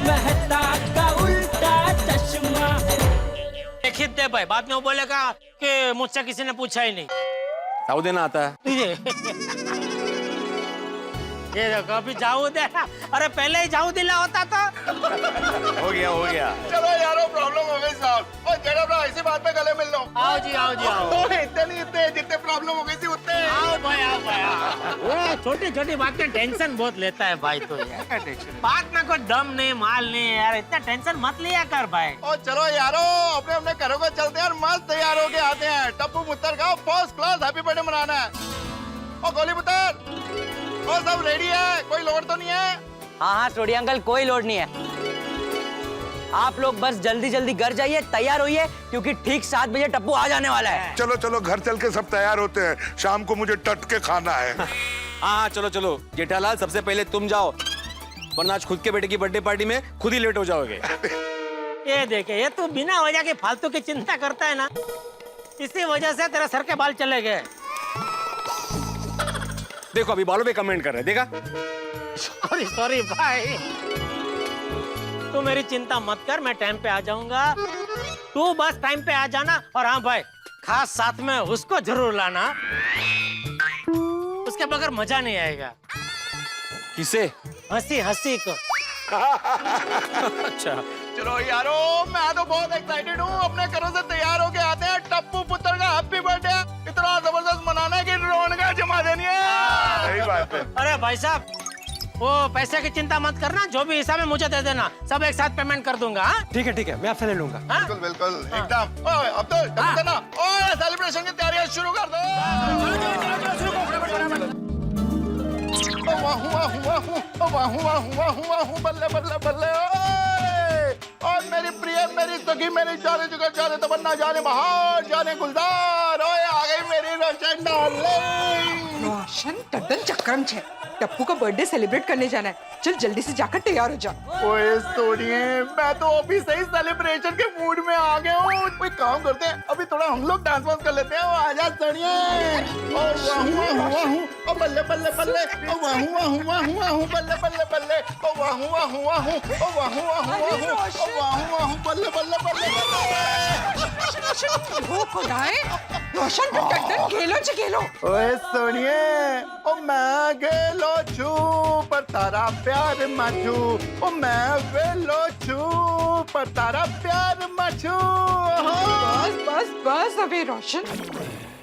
मेहता का उल्टा चश्मा। देखिए दे भाई, बाद में वो बोलेगा कि मुझसे किसी ने पूछा ही नहीं। जाऊ देना आता है। ये देखो अभी जाऊ दे, अरे पहले ही जाऊ दिला होता तो। हो गया। चलो यारो, प्रॉब्लम हो गई साहब। और जरा ऐसी बात पे गले मिल लो। आओ जी आओ। इतने नहीं, इतने जितने प्रॉब्लम हो गई थी उतने। आओ भाई। छोटी छोटी बातें टेंशन बहुत लेता है भाई तो यार। बात में कोई दम नहीं, माल नहीं है यार, इतना टेंशन मत लिया कर भाई। और चलो यारो, अपने अपने घरों को चलते हैं और मस्त तैयार होके आते हैं। टप्पू पुत्र का फर्स्ट क्लास हैप्पी बर्थडे मनाना है। और गोली पुत्र, और सब रेडी है, कोई लोड तो नहीं है? हाँ सोडी अंकल, कोई लोड नहीं है। आप लोग बस जल्दी जल्दी घर जाइए, तैयार होइए, क्योंकि ठीक 7 बजे टप्पू आ जाने वाला है। चलो चलो घर चल के सब तैयार होते हैं, शाम को मुझे टट के खाना है। हाँ चलो। जेठालाल सबसे पहले तुम जाओ, वरना आज खुद के बेटे की बर्थडे पार्टी में खुद ही लेट हो जाओगे। ये देखे, ये तू बिना वजह के फालतू की चिंता करता है ना, इसी वजह से तेरे सर के बाल चले गए। देखो अभी बालों पे कमेंट कर रहे हैं, देखा? सॉरी भाई, तू मेरी चिंता मत कर, मैं टाइम पे आ जाऊंगा। तू बस टाइम पे आ जाना। और हाँ भाई, खास साथ में उसको जरूर लाना, उसके बगैर मजा नहीं आएगा। किसे? हंसी को। अच्छा चलो यारो, मैं तो बहुत एक्साइटेड हूँ। अपने घरों से तैयार होके आते हैं। टप्पू पुत्र का हैप्पी बर्थडे इतना जबरदस्त मनाना है कि रौनक जमा देनी है। सही बात है। अरे भाई साहब, वो पैसे की चिंता मत करना, जो भी हिसाब है मुझे दे देना, सब एक साथ पेमेंट कर दूंगा। हाँ? ठीक है, मैं आपसे ले लूंगा। हाँ? बिल्कुल एकदम। ओए अब्दुल, जल्दी करना। ओए सेलिब्रेशन की तैयारियां शुरू कर दो। बल्ले बल्ले बल्ले। और मेरी प्रिय, मेरी सखी, मेरी जाने जुगर, जाने तमन्ना, जाने बहार, जाने गुलजार। ओए आ गई मेरी रोशन डार्लिंग। रोशन टड्डन चक्रम छे, टप्पू का बर्थडे सेलिब्रेट करने जाना है। चल जल्दी से जाकर तैयार हो जा। ओए सोनिए, मैं तो अभी से ही सेलिब्रेशन के मूड में आ गया हूँ। कोई काम करते हैं, अभी थोड़ा हम लोग डांस वांस कर लेते हैं। आजा सोनिए। ओ वाहू, बल्ले बल्ले बल्ले। ओ वाहू, बल्ले बल्ले बल्ले। ओ वाहू, बल्ले बल्ले बल्ले। रोशन टड्डन खेलो। ओए सोनिए, ओ मैं गेलो छू पर तारा प्यार मचू। ओ मैं वेलो छू पर तारा प्यार मचू। बस अबे रोशन,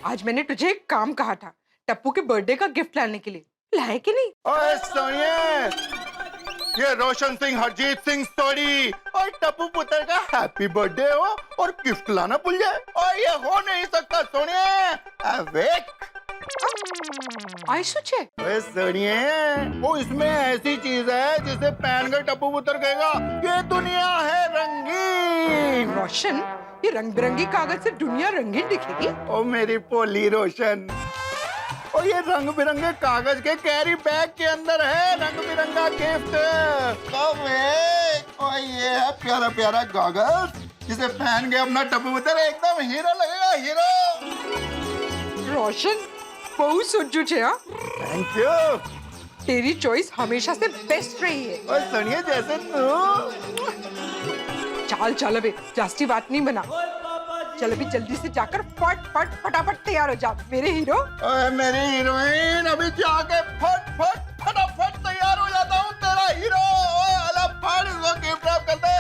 आज मैंने तुझे एक काम कहा था, टप्पू के बर्थडे का गिफ्ट लाने के लिए। लाए कि नहीं? ओए सोनिए, ये रोशन सिंह हरजीत सिंह स्टोरी और टप्पू पुत्र का हैप्पी बर्थडे हो और गिफ्ट लाना भूल जाए, और ये हो नहीं सकता सोनिए। अवेक आई सोचे सुनिए, वो इसमें ऐसी चीज है जिसे पहन कर टप्पू पुत्र कहेगा ये दुनिया है रंगीन। रोशन, ये रंग बिरंगी कागज से दुनिया रंगीन दिखेगी? ओ मेरी पोली रोशन, और ये रंग बिरंगे कागज के कैरी बैग के अंदर है रंग बिरंगा गिफ्ट। और ये है प्यारा प्यारा कागज जिसे पहन के अपना टप्पू पुत्र एकदम हीरो लगेगा, हीरो। रोशन बहुत सोचू छे। हाँ, थैंक यू। तेरी चॉइस हमेशा से बेस्ट रही है। और सुनिए, जैसे तू। चल अबे, जास्ती बात नहीं बना। चल अभी जल्दी से जाकर फटाफट तैयार हो जा मेरे हीरो। ओए मेरी हीरोइन, अभी जाके फटाफट तैयार हो जाता हूँ तेरा हीरो। ओए अला फट इसको गिफ्ट रैप कर दे।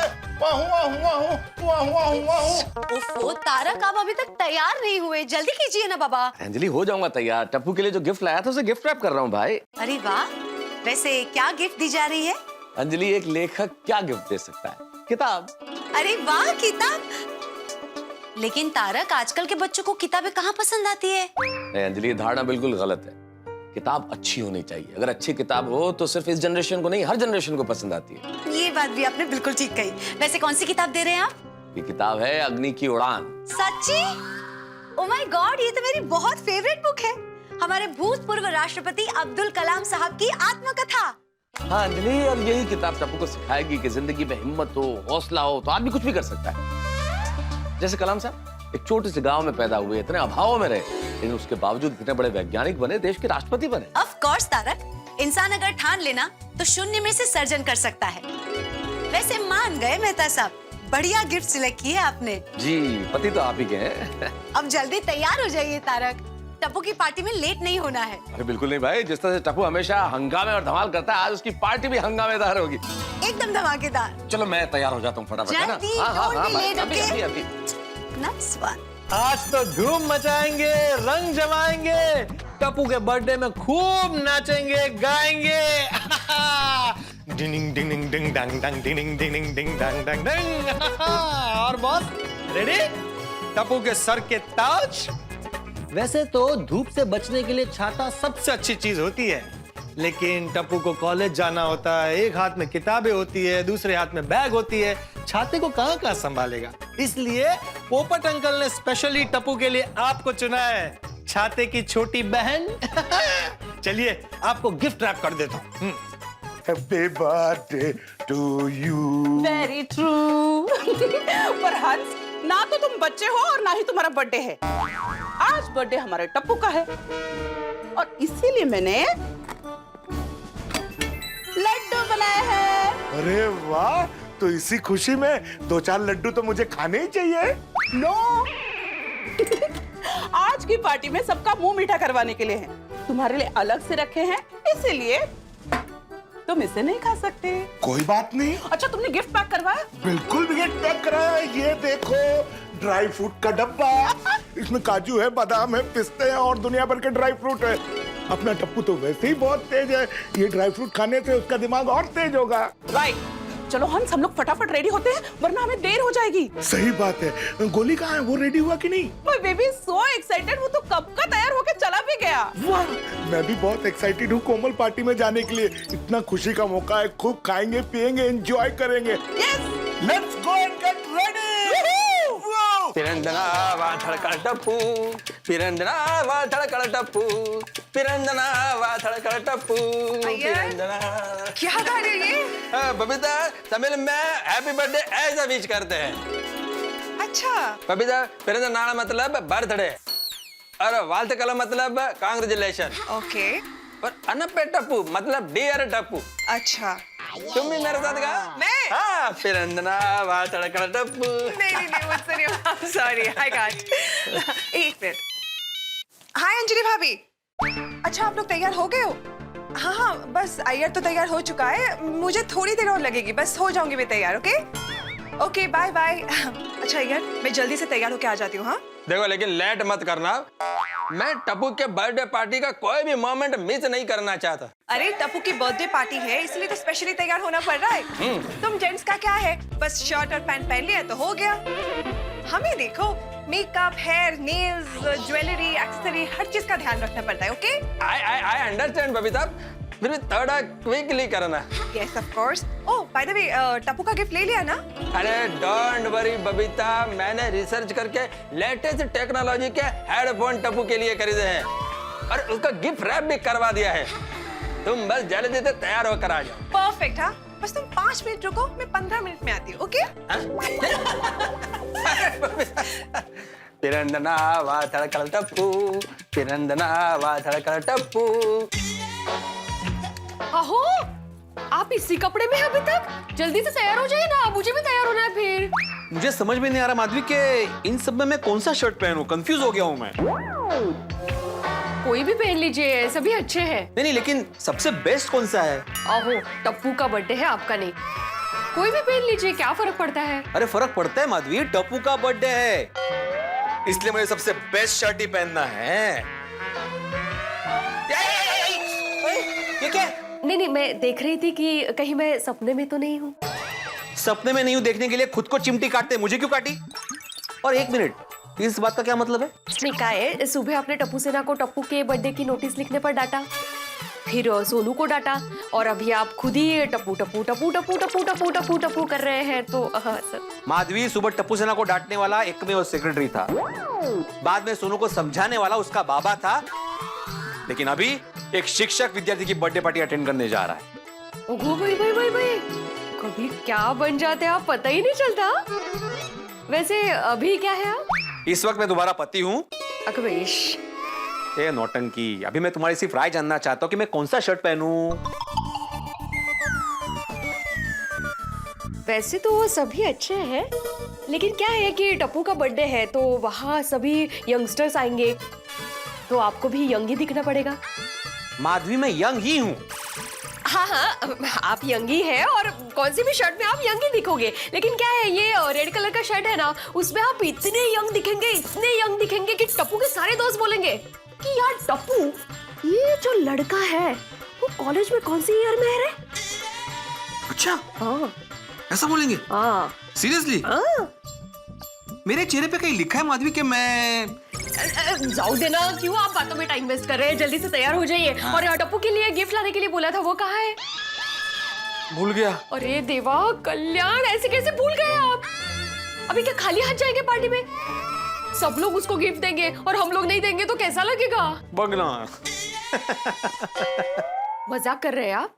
ओफो तारक, आप अभी तक तैयार नहीं हुए, जल्दी कीजिए ना बाबा। अंजलि हो जाऊंगा तैयार, टप्पू के लिए जो गिफ्ट लाया था उसे गिफ्ट रैप कर रहा हूँ भाई। अरे वाह, वैसे क्या गिफ्ट दी जा रही है? अंजलि, एक लेखक क्या गिफ्ट दे सकता है? किताब। अरे वाह, किताब। लेकिन तारक, आजकल के बच्चों को किताबें कहाँ पसंद आती है? नहीं अंजलि, ये धारणा बिल्कुल गलत है। किताब अच्छी होनी चाहिए। अगर अच्छी किताब हो तो सिर्फ इस जनरेशन को नहीं, हर जनरेशन को पसंद आती है। ये बात भी आपने बिल्कुल ठीक कही। वैसे कौन सी किताब दे रहे हैं आप? ये किताब है अग्नि की उड़ान। सच्ची? ओह माय गॉड, ये तो मेरी बहुत फेवरेट बुक है। हमारे भूतपूर्व राष्ट्रपति अब्दुल कलाम साहब की आत्मकथा। हाँ अंजलि, और यही किताब टप्पू को सिखाएगी कि जिंदगी में हिम्मत हो, हौसला हो तो आदमी कुछ भी कर सकता है। जैसे कलाम साहब एक छोटे से गांव में पैदा हुए, इतने अभाव में रहे, लेकिन उसके बावजूद इतने बड़े वैज्ञानिक बने, देश के राष्ट्रपति बने। ऑफ कोर्स तारक, इंसान अगर ठान लेना तो शून्य में से सर्जन कर सकता है। वैसे मान गए मेहता साहब, बढ़िया गिफ्ट सिलेक्ट किए आपने। जी, पति तो आप ही के हैं। अब जल्दी तैयार हो जाइए तारक, टप्पू की पार्टी में लेट नहीं होना है। अरे बिल्कुल नहीं भाई, जिस तरह से टप्पू हमेशा हंगामे और धमाल करता है, आज उसकी पार्टी भी हंगामेदार होगी। एकदम धमाकेदार। चलो मैं तैयार हो जाता हूँ फटाफट, है ना? जल्दी, हाँ, हाँ, don't हाँ, be भाई, late, अभी, okay? अभी, अभी। Nice one. आज तो धूम मचाएंगे, रंग जमाएंगे, टप्पू के बर्थडे में खूब नाचेंगे गाएंगे। डिंग डिंग डिंग डंग डंग डिंग डिंग डिंग डंग डंग डंग। और बॉस रेडी? टप्पू के सर के ताज। वैसे तो धूप से बचने के लिए छाता सबसे अच्छी चीज होती है, लेकिन टप्पू को कॉलेज जाना होता है, एक हाथ में किताबें होती है, दूसरे हाथ में बैग होती है, छाते को कहाँ संभालेगा। इसलिए पोपट अंकल ने स्पेशली टप्पू के लिए आपको चुना है, छाते की छोटी बहन। चलिए आपको गिफ्ट रैप कर देता हूँ। Happy birthday to you. Very true. पर हंस, ना तो तुम बच्चे हो और ना ही तुम्हारा बर्थडे है। आज बर्थडे हमारे टप्पू का है और इसीलिए मैंने लड्डू बनाए हैं। अरे वाह, तो इसी खुशी में 2-4 लड्डू तो मुझे खाने ही चाहिए। नो। आज की पार्टी में सबका मुंह मीठा करवाने के लिए है, तुम्हारे लिए अलग से रखे हैं, इसीलिए तुम इसे नहीं खा सकते। कोई बात नहीं। अच्छा, तुमने गिफ्ट पैक करवाया? बिल्कुल भी पैक कराया। ये देखो, ड्राई फ्रूट का डब्बा। इसमें काजू है, बादाम है, पिस्ते हैं और दुनिया भर के ड्राई फ्रूट है। अपना टप्पू तो वैसे ही बहुत तेज है, ये ड्राई फ्रूट खाने से उसका दिमाग और तेज होगा। राइट। चलो हंस, हम लोग फटाफट रेडी होते हैं, वरना हमें देर हो जाएगी। सही बात है। गोली कहाँ है? वो रेडी हुआ कि नहीं? माय बेबी सो एक्साइटेड, वो तो कब का तैयार होके चला भी गया। वाह, मैं भी बहुत एक्साइटेड हूँ कोमल पार्टी में जाने के लिए। इतना खुशी का मौका है, खूब खाएंगे पिएंगे, एंजॉय करेंगे। Yes, let's go and get ready. पिरंदना वाथड़ का टप्पू, पिरंदना वाथड़ का टप्पू, पिरंदना वाथड़ का टप्पू, पिरंदना। क्या गा रहे हैं ये? बबीता, तमिल में हैप्पी बर्थडे ऐसा विश करते हैं। अच्छा। बबीता, पिरंदना मतलब बर्थडे और वाल्थ कला मतलब कांग्रेचुलेशन। ओके। और अनपे टप्पू मतलब डियर टप्पू। अच्छा। तुम भी मेरे साथ गा। मैं? हाँ, पिरंदना वाथड़ का टप्पू। नहीं मुझसे नहीं। I'm sorry, I can't. एक मिनट। हाय अंजलि भाभी। अच्छा, आप लोग तैयार हो गए हो? हाँ, बस अय्यर तो तैयार हो चुका है, मुझे थोड़ी देर और लगेगी, बस हो जाऊंगी मैं तैयार। Okay bye bye. अच्छा अय्यर, मैं जल्दी से तैयार होके आ जाती हूँ। हाँ देखो, लेकिन लेट मत करना। मैं टप्पू के बर्थडे पार्टी का कोई भी मोमेंट मिस नहीं करना चाहता। अरे टप्पू की बर्थडे पार्टी है, इसलिए तो स्पेशली तैयार होना पड़ रहा है। तुम जेंट्स का क्या है, बस शर्ट और पैंट पहन लिया तो हो गया। हमें देखो, makeup, hair, nails, jewellery, accessory, हर चीज का ध्यान रखना पड़ता है। ओके? आई अंडरस्टैंड बबीता, फिर भी थोड़ा क्विकली करना। Yes of course. Oh by the way, Tappu का गिफ्ट ले लिया ना? अरे डोंट वरी बबीता, मैंने रिसर्च करके लेटेस्ट टेक्नोलॉजी के हेडफोन टप्पू के लिए खरीदे हैं और उसका गिफ्ट रैप भी करवा दिया है। तुम बस जल्दी से तैयार होकर आ जाओ। परफेक्ट। हाँ, बस तुम 5 मिनट रुको, मैं 15 मिनट में आती हूँ। ओके? पिरंदना वाथड़ का टप्पू, पिरंदना वाथड़ का टप्पू। अहो, आप इसी कपड़े में हैं अभी तक? जल्दी से तैयार हो जाइए ना, मुझे भी तैयार होना है फिर। मुझे समझ में नहीं आ रहा माधवी के इन सब में मैं कौन सा शर्ट पहनूं, कंफ्यूज हो गया हूं मैं। कोई भी पहन लीजिए, सभी अच्छे हैं। नहीं, लेकिन सबसे बेस्ट कौन सा है? अहो, टप्पू का बर्थडे है, आपका नहीं। कोई भी पहन लीजिए, क्या फर्क पड़ता है? अरे फर्क पड़ता है माधवी, टप्पू का बर्थडे है, इसलिए मुझे सबसे बेस्ट शर्ट ही पहनना है। ये क्या? नहीं, मैं देख रही थी कि कहीं मैं सपने में तो नहीं हूँ। सपने में नहीं हूँ देखने के लिए खुद को चिमटी काटते, मुझे क्यों काटी? और एक मिनट, इस बात का क्या मतलब है? नहीं, क्या है, सुबह आपने टप्पू सेना को टप्पू के बर्थडे की नोटिस लिखने पर डांटा, फिर सोनू को डांटा, और अभी आप खुद ही टप्पू टप्पू टप्पू टप्पू टप्पू टप्पू टप्पू टप्पू कर रहे हैं। तो सर माधवी, सुबह टप्पू सेना को डांटने वाला एकमेव सेक्रेटरी था, बाद में सोनू को समझाने वाला उसका बाबा था, लेकिन अभी एक शिक्षक विद्यार्थी की बर्थडे पार्टी अटेंड करने जा रहा है। ओहो भाई, कभी क्या बन जाते हैं आप, पता ही नहीं चलता। वैसे अभी क्या है आप? इस वक्त मैं तुम्हारा पति हूँ। अकबेश, ए नौटंकी, अभी मैं तुम्हारी सिर्फ राय जानना चाहता हूँ कि मैं कौन सा शर्ट पहनूं। वैसे तो वो सभी अच्छे हैं, लेकिन क्या है कि टप्पू का बर्थडे है तो वहाँ सभी यंगस्टर्स आएंगे, तो आपको भी यंग ही दिखना पड़ेगा। माधवी, मैं यंग ही हूँ। हाँ हाँ, आप यंग ही है और कौन सी भी शर्ट में आप यंग ही दिखोगे, लेकिन क्या है ये रेड कलर का शर्ट है ना, उसमें आप इतने यंग दिखेंगे कि टप्पू के सारे दोस्त बोलेंगे कि यार टप्पू, ये जो लड़का है वो कॉलेज में कौन सी ईयर में है रे? अच्छा, हाँ ऐसा बोलेंगे? हाँ सीरियसली? हाँ। मेरे चेहरे पे कहीं लिखा है माधवी कि मैं जाओ देना, क्यों आप बातों में टाइम वेस्ट कर रहे हैं, जल्दी से तैयार हो जाइए। हाँ। और टप्पू के लिए गिफ्ट लाने के लिए बोला था, वो कहाँ है? भूल गया। अरे देवा, कल्याण, ऐसे कैसे भूल गए आप? अभी क्या खाली हाथ जाएंगे पार्टी में? सब लोग उसको गिफ्ट देंगे और हम लोग नहीं देंगे तो कैसा लगेगा? बगना। मजाक कर रहे हैं आप?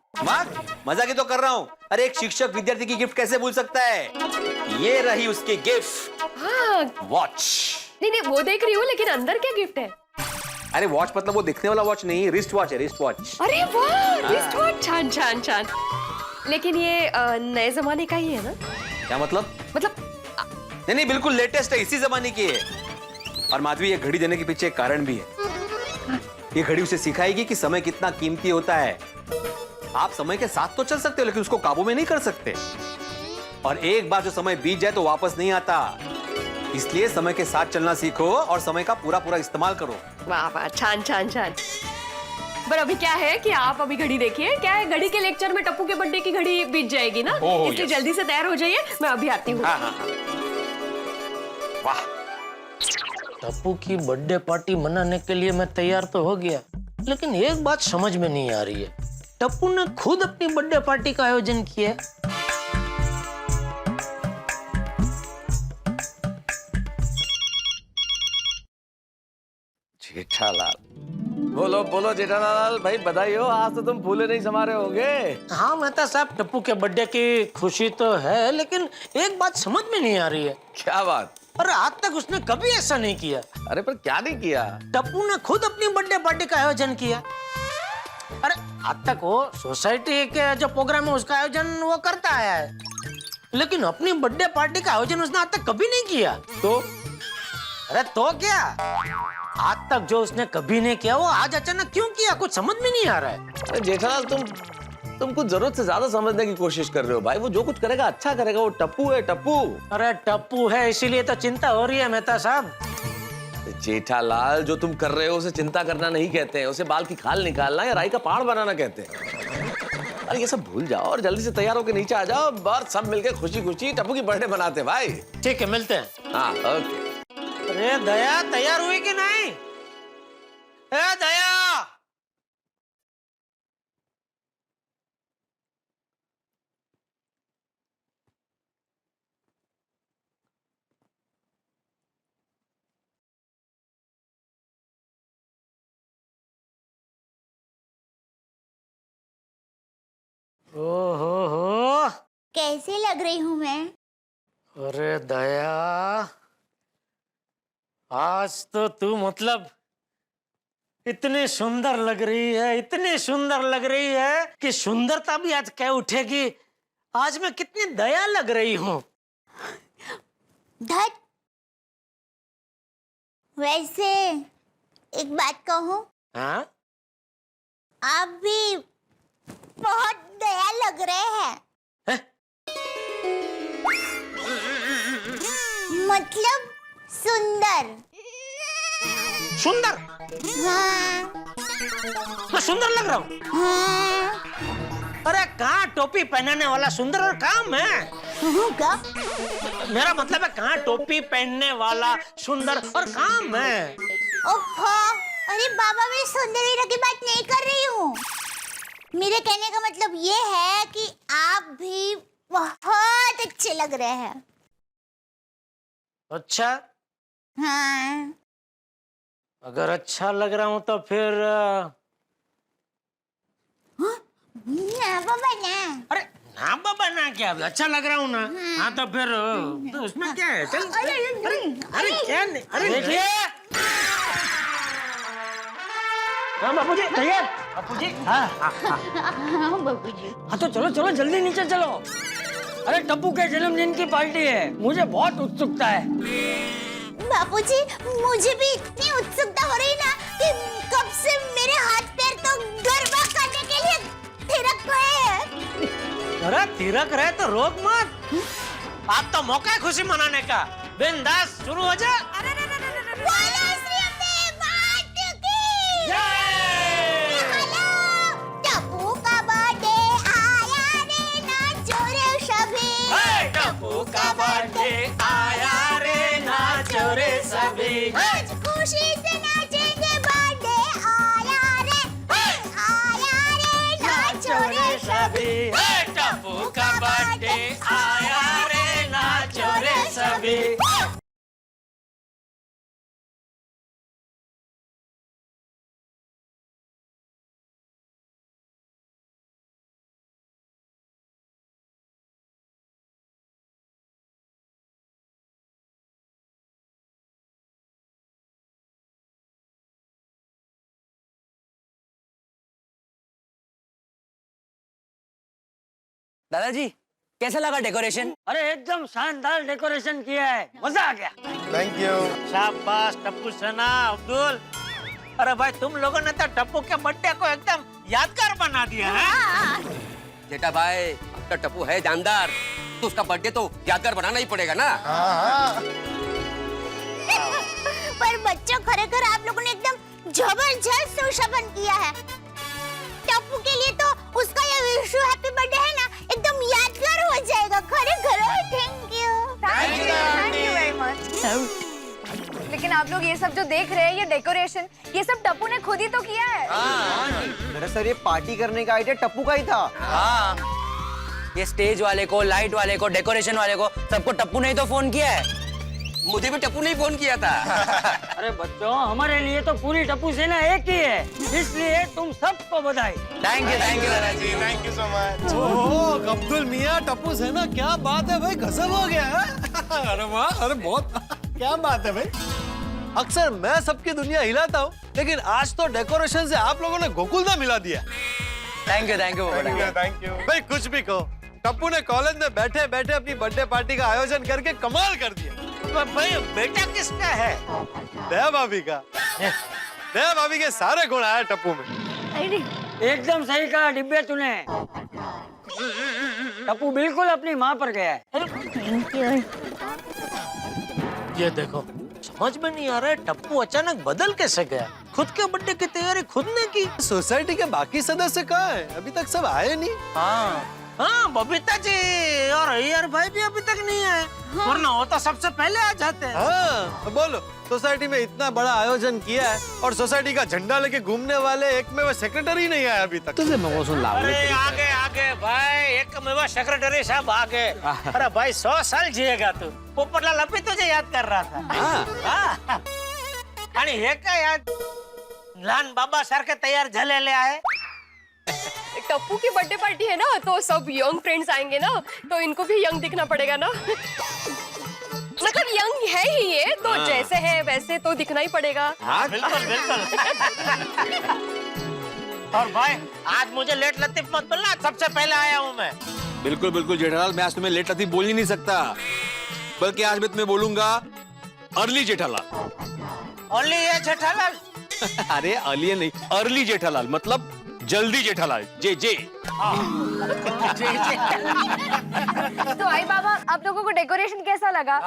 मजाक ही तो कर रहा हूँ। अरे एक शिक्षक विद्यार्थी की गिफ्ट कैसे भूल सकता है? ये रही उसकी गिफ्ट। हाँ। वॉच। नहीं, वो देख रही हूँ, लेकिन अंदर क्या गिफ्ट है? अरे वॉच मतलब वो दिखने वाला वॉच नहीं, रिस्ट वॉच है, रिस्ट वॉच। अरे वाह, रिस्ट वॉच, छान छान छान। लेकिन ये नए जमाने का ही है ना? क्या मतलब? नहीं, बिल्कुल लेटेस्ट है, इसी जमाने की है। और माधवी, ये घड़ी देने के पीछे एक कारण भी है। ये घड़ी उसे सिखाएगी कि समय कितना कीमती होता है। आप समय के साथ तो चल सकते हो, लेकिन उसको काबू में नहीं कर सकते। और एक बार जो समय बीत जाए तो वापस नहीं आता। इसलिए समय के साथ चलना सीखो और समय का पूरा इस्तेमाल करो। वाह वाह, छान छान छान। पर अभी क्या है कि आप अभी घड़ी देखिए, क्या है घड़ी के लेक्चर में टप्पू के बर्थडे की घड़ी बीत जाएगी ना, इसलिए जल्दी से तैयार हो जाइए, मैं अभी आती हूँ। वाह, टप्पू की बर्थडे पार्टी मनाने के लिए मैं तैयार तो हो गया, लेकिन एक बात समझ में नहीं आ रही है, टप्पू ने खुद अपनी बर्थडे पार्टी का आयोजन किया है। जेठालाल, बोलो बोलो जेठालाल भाई, बधाई हो, आज तो तुम फूले नहीं समा रहे होगे। हाँ मेहता साहब, टप्पू के बर्थडे की खुशी तो है, लेकिन एक बात समझ में नहीं आ रही है। क्या बात? और आज तक उसने कभी ऐसा नहीं किया। अरे पर क्या नहीं किया? टप्पू ने खुद अपनी बर्थडे पार्टी का आयोजन किया। अरे आज तक वो सोसाइटी के जो प्रोग्राम है उसका आयोजन वो करता आया है, लेकिन अपनी बर्थडे पार्टी का आयोजन उसने आज तक कभी नहीं किया। तो? अरे तो क्या, आज तक जो उसने कभी नहीं किया वो आज अचानक क्यों किया, कुछ समझ में नहीं आ रहा है। अरे जेठालाल, तुम कुछ जरूरत से ज्यादा समझने की कोशिश कर रहे हो भाई। वो जो कुछ करेगा अच्छा करेगा, वो टप्पू है, टप्पू। अरे टप्पू है इसीलिए तो चिंता हो रही है मेहता साहब। जेठालाल, जो तुम कर रहे हो उसे चिंता करना नहीं कहते हैं, उसे बाल की खाल निकालना या राई का पहाड़ बनाना कहते हैं। अरे ये सब भूल जाओ और जल्दी से तैयार होकर नीचे आ जाओ और सब मिलकर खुशी खुशी टप्पू की बर्थडे मनाते हैं भाई। ठीक है, मिलते हैं। हाँ ओके। अरे दया, तैयार हुई कि नहीं? अरे दया, ओहो, कैसे लग रही हूँ मैं? अरे दया, आज तो तू मतलब इतनी सुंदर लग रही है, इतनी सुंदर लग रही है कि सुंदरता भी आज कह उठेगी आज मैं कितनी दया लग रही हूँ। धत, वैसे एक बात कहूँ? हाँ? आप भी बहुत दया लग रहे हैं। है? मतलब सुंदर। सुंदर? हाँ। मैं सुंदर लग रहा हूँ? हाँ। अरे कहाँ टोपी पहनने वाला सुंदर और कहाँ मैं? क्या? मेरा मतलब है कहाँ टोपी पहनने वाला सुंदर और कहाँ मैं? ओफो, अरे बाबा, मैं सुंदर हीरा की बात नहीं कर रही हूँ। मेरे कहने का मतलब ये है कि आप भी बहुत अच्छे लग रहे हैं। अच्छा? हाँ। अगर अच्छा लग रहा हूँ तो फिर ना बाबा ना। अरे ना बाबा ना, क्या अच्छा लग रहा हूँ ना? हाँ तो फिर तो उसमें क्या है? चल। अरे क्या नहीं? अरे देखिए, हाँ बापूजी तैयार? बापूजी, हाँ हाँ हाँ हाँ बाबूजी। हाँ तो चलो चलो जल्दी नीचे चलो। अरे टप्पू के जन्मदिन की पार्टी है, मुझे बहुत उत्सुकता है। बापूजी, मुझे भी इतनी उत्सुकता हो रही ना कि कब से मेरे हाथ पैर तो गरबा करने के लिए थिरक गए हैं। अरे तिरक रहे तो रोक मत। आप तो मौका है खुशी मनाने का। बिंदास शुरू हो जा। बोलो श्री अम्बे मात की जय। हेलो, टप्पू का बर्थडे आया रे, नाचो रे सभी। टप्पू का बर्थडे आया रे, नाचो रे सभी। आज खुशी से नाचेंगे, बर्थडे आया रे, नाचो रे सभी। टप्पू का बर्थडे आया रे, नाचो रे सभी। दादाजी कैसा लगा डेकोरेशन? अरे एकदम शानदार डेकोरेशन किया है, मजा आ गया। Thank you. शाबाश टप्पू सेना, अब्दुल। अरे भाई तुम लोगों ने तो टप्पू के बर्थडे को एकदम यादगार बना दिया है। जेठा भाई, आपका टप्पू है जानदार, तो उसका बर्थडे तो यादगार बनाना ही पड़ेगा ना। पर बच्चों, खरेखर आप लोगों ने एकदम जबरदस्त सुशोभन किया है। टप्पू के लिए तो उसका ये विश हैप्पी बर्थडे है ना, एकदम यादगार हो जाएगा। खरेखर थैंक यू वेरी मच। लेकिन आप लोग ये सब जो देख रहे हैं, ये डेकोरेशन, ये सब टप्पू ने खुद ही तो किया है। दरअसल ये पार्टी करने का आइडिया टप्पू का ही था। हाँ, ये स्टेज वाले को, लाइट वाले को, डेकोरेशन वाले को, सबको टप्पू ने ही तो फोन किया है। मुझे भी टप्पू ने ही फोन किया था। अरे बच्चों, हमारे लिए तो पूरी टप्पू सेना एक ही है, इसलिए तुम सबको बधाई। थैंक यू दादाजी। Thank you so much. Oh Abdul मियां, टप्पू सेना, क्या बात है भाई, गजब हो गया है। अरे वाह, अरे बहुत क्या बात है भाई। अक्सर मैं सबकी दुनिया हिलाता हूँ, लेकिन आज तो डेकोरेशन से आप लोगों ने गोकुलधाम मिला दिया। Thank you thank you. भाई कुछ भी कहो, टप्पू ने कॉलेज में बैठे बैठे अपनी बर्थडे पार्टी का आयोजन करके कमाल कर दिया। भाई बेटा किसका है? दया भाभी का। दया भाभी के सारे गुण आए टप्पू में। एकदम सही कहा डिब्बे तूने। टप्पू बिल्कुल अपनी माँ पर गया है। ये देखो, समझ में नहीं आ रहा है टप्पू अचानक बदल कैसे गया। खुद के बर्थडे की तैयारी खुद ने की। सोसाइटी के बाकी सदस्य कहाँ हैं? अभी तक सब आए नहीं। हाँ, बबीता जी और अय्यर भाई भी अभी तक नहीं आए। वरना वो तो सबसे पहले आ जाते हैं। हाँ, बोलो, सोसाइटी में इतना बड़ा आयोजन किया है और सोसाइटी का झंडा लेके घूमने वाले एक में वो सेक्रेटरी नहीं आया अभी तक। अरे आगे आगे भाई, एक में सेक्रेटरी साहब आगे। अरे भाई 100 साल जिएगा तू। पोपटलाल अभी तुझे याद कर रहा था। आणि हे काय याद लहान बाबा सारखे तैयार झालेले आहे। टप्पू की बर्थडे पार्टी है ना, तो सब यंग फ्रेंड्स आएंगे ना, तो इनको भी यंग दिखना पड़ेगा ना। मतलब यंग है ही ये, तो जैसे है वैसे तो दिखना ही पड़ेगा। बिल्कुल बिल्कुल। और भाई आज मुझे लेट लतीफ मत बोलना, सबसे पहले आया हूँ मैं। बिल्कुल बिल्कुल जेठालाल, मैं आज तुम्हें लेट लतीफ बोल ही नहीं सकता, बल्कि आज मैं तुम्हें बोलूंगा अर्ली जेठालाल। ओनली ये जेठालाल? अरे अर्ली नहीं, अर्ली जेठालाल मतलब जल्दी जेठालाल। जे जे। तो आई बाबा, आप लोगों को डेकोरेशन कैसा लगा?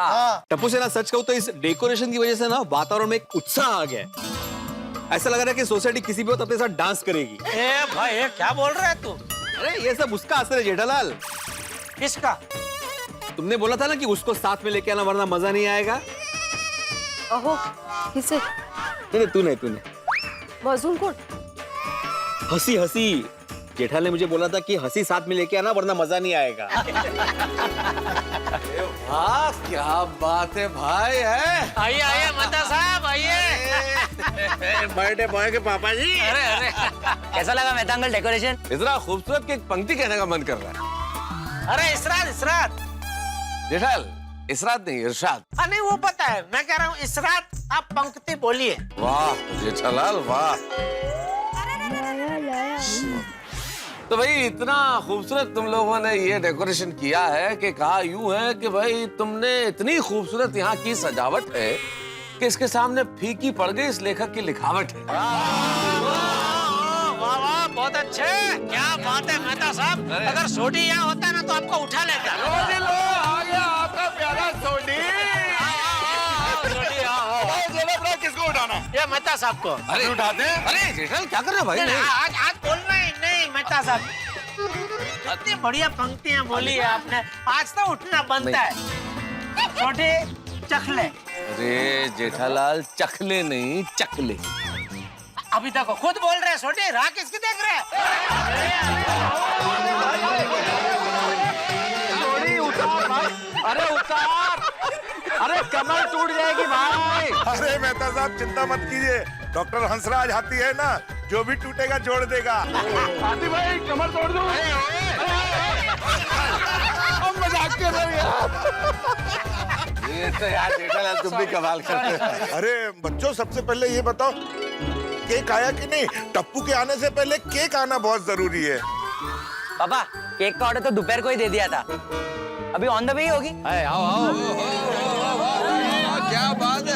टप्पू से ना सच कहूं तो इस डेकोरेशन की वजह से ना वातावरण में एक उत्साह आ गया है। ऐसा लग रहा है कि सोसाइटी किसी भी वक्त अपने साथ डांस करेगी। ए भाई, ये क्या बोल रहा है तू? अरे ये सब उसका असर है जेठालाल। किसका? तुमने बोला था ना कि उसको साथ में लेके आना वरना मजा नहीं आएगा। ओहो, किसे? नहीं तूने मौजून कौन? हंसी हंसी जेठा ने मुझे बोला था कि हंसी साथ में लेके आना वरना मजा नहीं आएगा। वाह क्या बात है भाई। है आइए आइए मता साहब, आइए। बर्थडे बॉय के पापा जी। अरे अरे, कैसा लगा मेहता अंकल डेकोरेशन? इतना खूबसूरत कि एक पंक्ति कहने का मन कर रहा है। अरे इसरात इसरात। जेठाल, इसरात नहीं इरशाद। हाँ नहीं, वो पता है, मैं कह रहा हूँ इसरात, आप पंक्ति बोलिए। वाह जेठालाल वाह। तो भाई इतना खूबसूरत तुम लोगों ने ये डेकोरेशन किया है कि कहा यूं है कि भाई तुमने इतनी खूबसूरत यहाँ की सजावट है कि इसके सामने फीकी पड़ गई इस लेखक की लिखावट है। वाह वाह, बहुत अच्छे, क्या बात है मेहता साहब। अगर सोडी यहाँ होता ना तो आपको उठा लेता। आ गया आपका प्यारा सोडी। किसको उठाना? ये मेहता साहब को। अरे उठाते हैं। अरे जेठल क्या कर रहे हो भाई? आज बोल रहे हैं नहीं मेहता साहब। इतनी बढ़िया पंक्तियां बोली है आपने, आज तो उठना बनता है। छोटे चखले। अरे जेठालाल चखले नहीं चकले। अभी तक खुद बोल रहे हैं छोटे, राह किसकी देख रहे हैं? अरे उतार, अरे कमर टूट जाएगी भाई। अरे मेहता साहब चिंता मत कीजिए, डॉक्टर हंसराज हाथी है ना, जो भी टूटेगा जोड़ देगा। हाथी भाई कमर तोड़ दो। मजाक कर रहे हो। ये तो यार जेठालाल तुम भी कमाल करते हो। अरे बच्चों सबसे पहले ये बताओ केक आया कि नहीं? टप्पू के आने से पहले केक आना बहुत जरूरी है। पापा केक का ऑर्डर तो दोपहर को ही दे दिया था, अभी ऑन द वे ही होगी। आओ आओ। क्या बात है।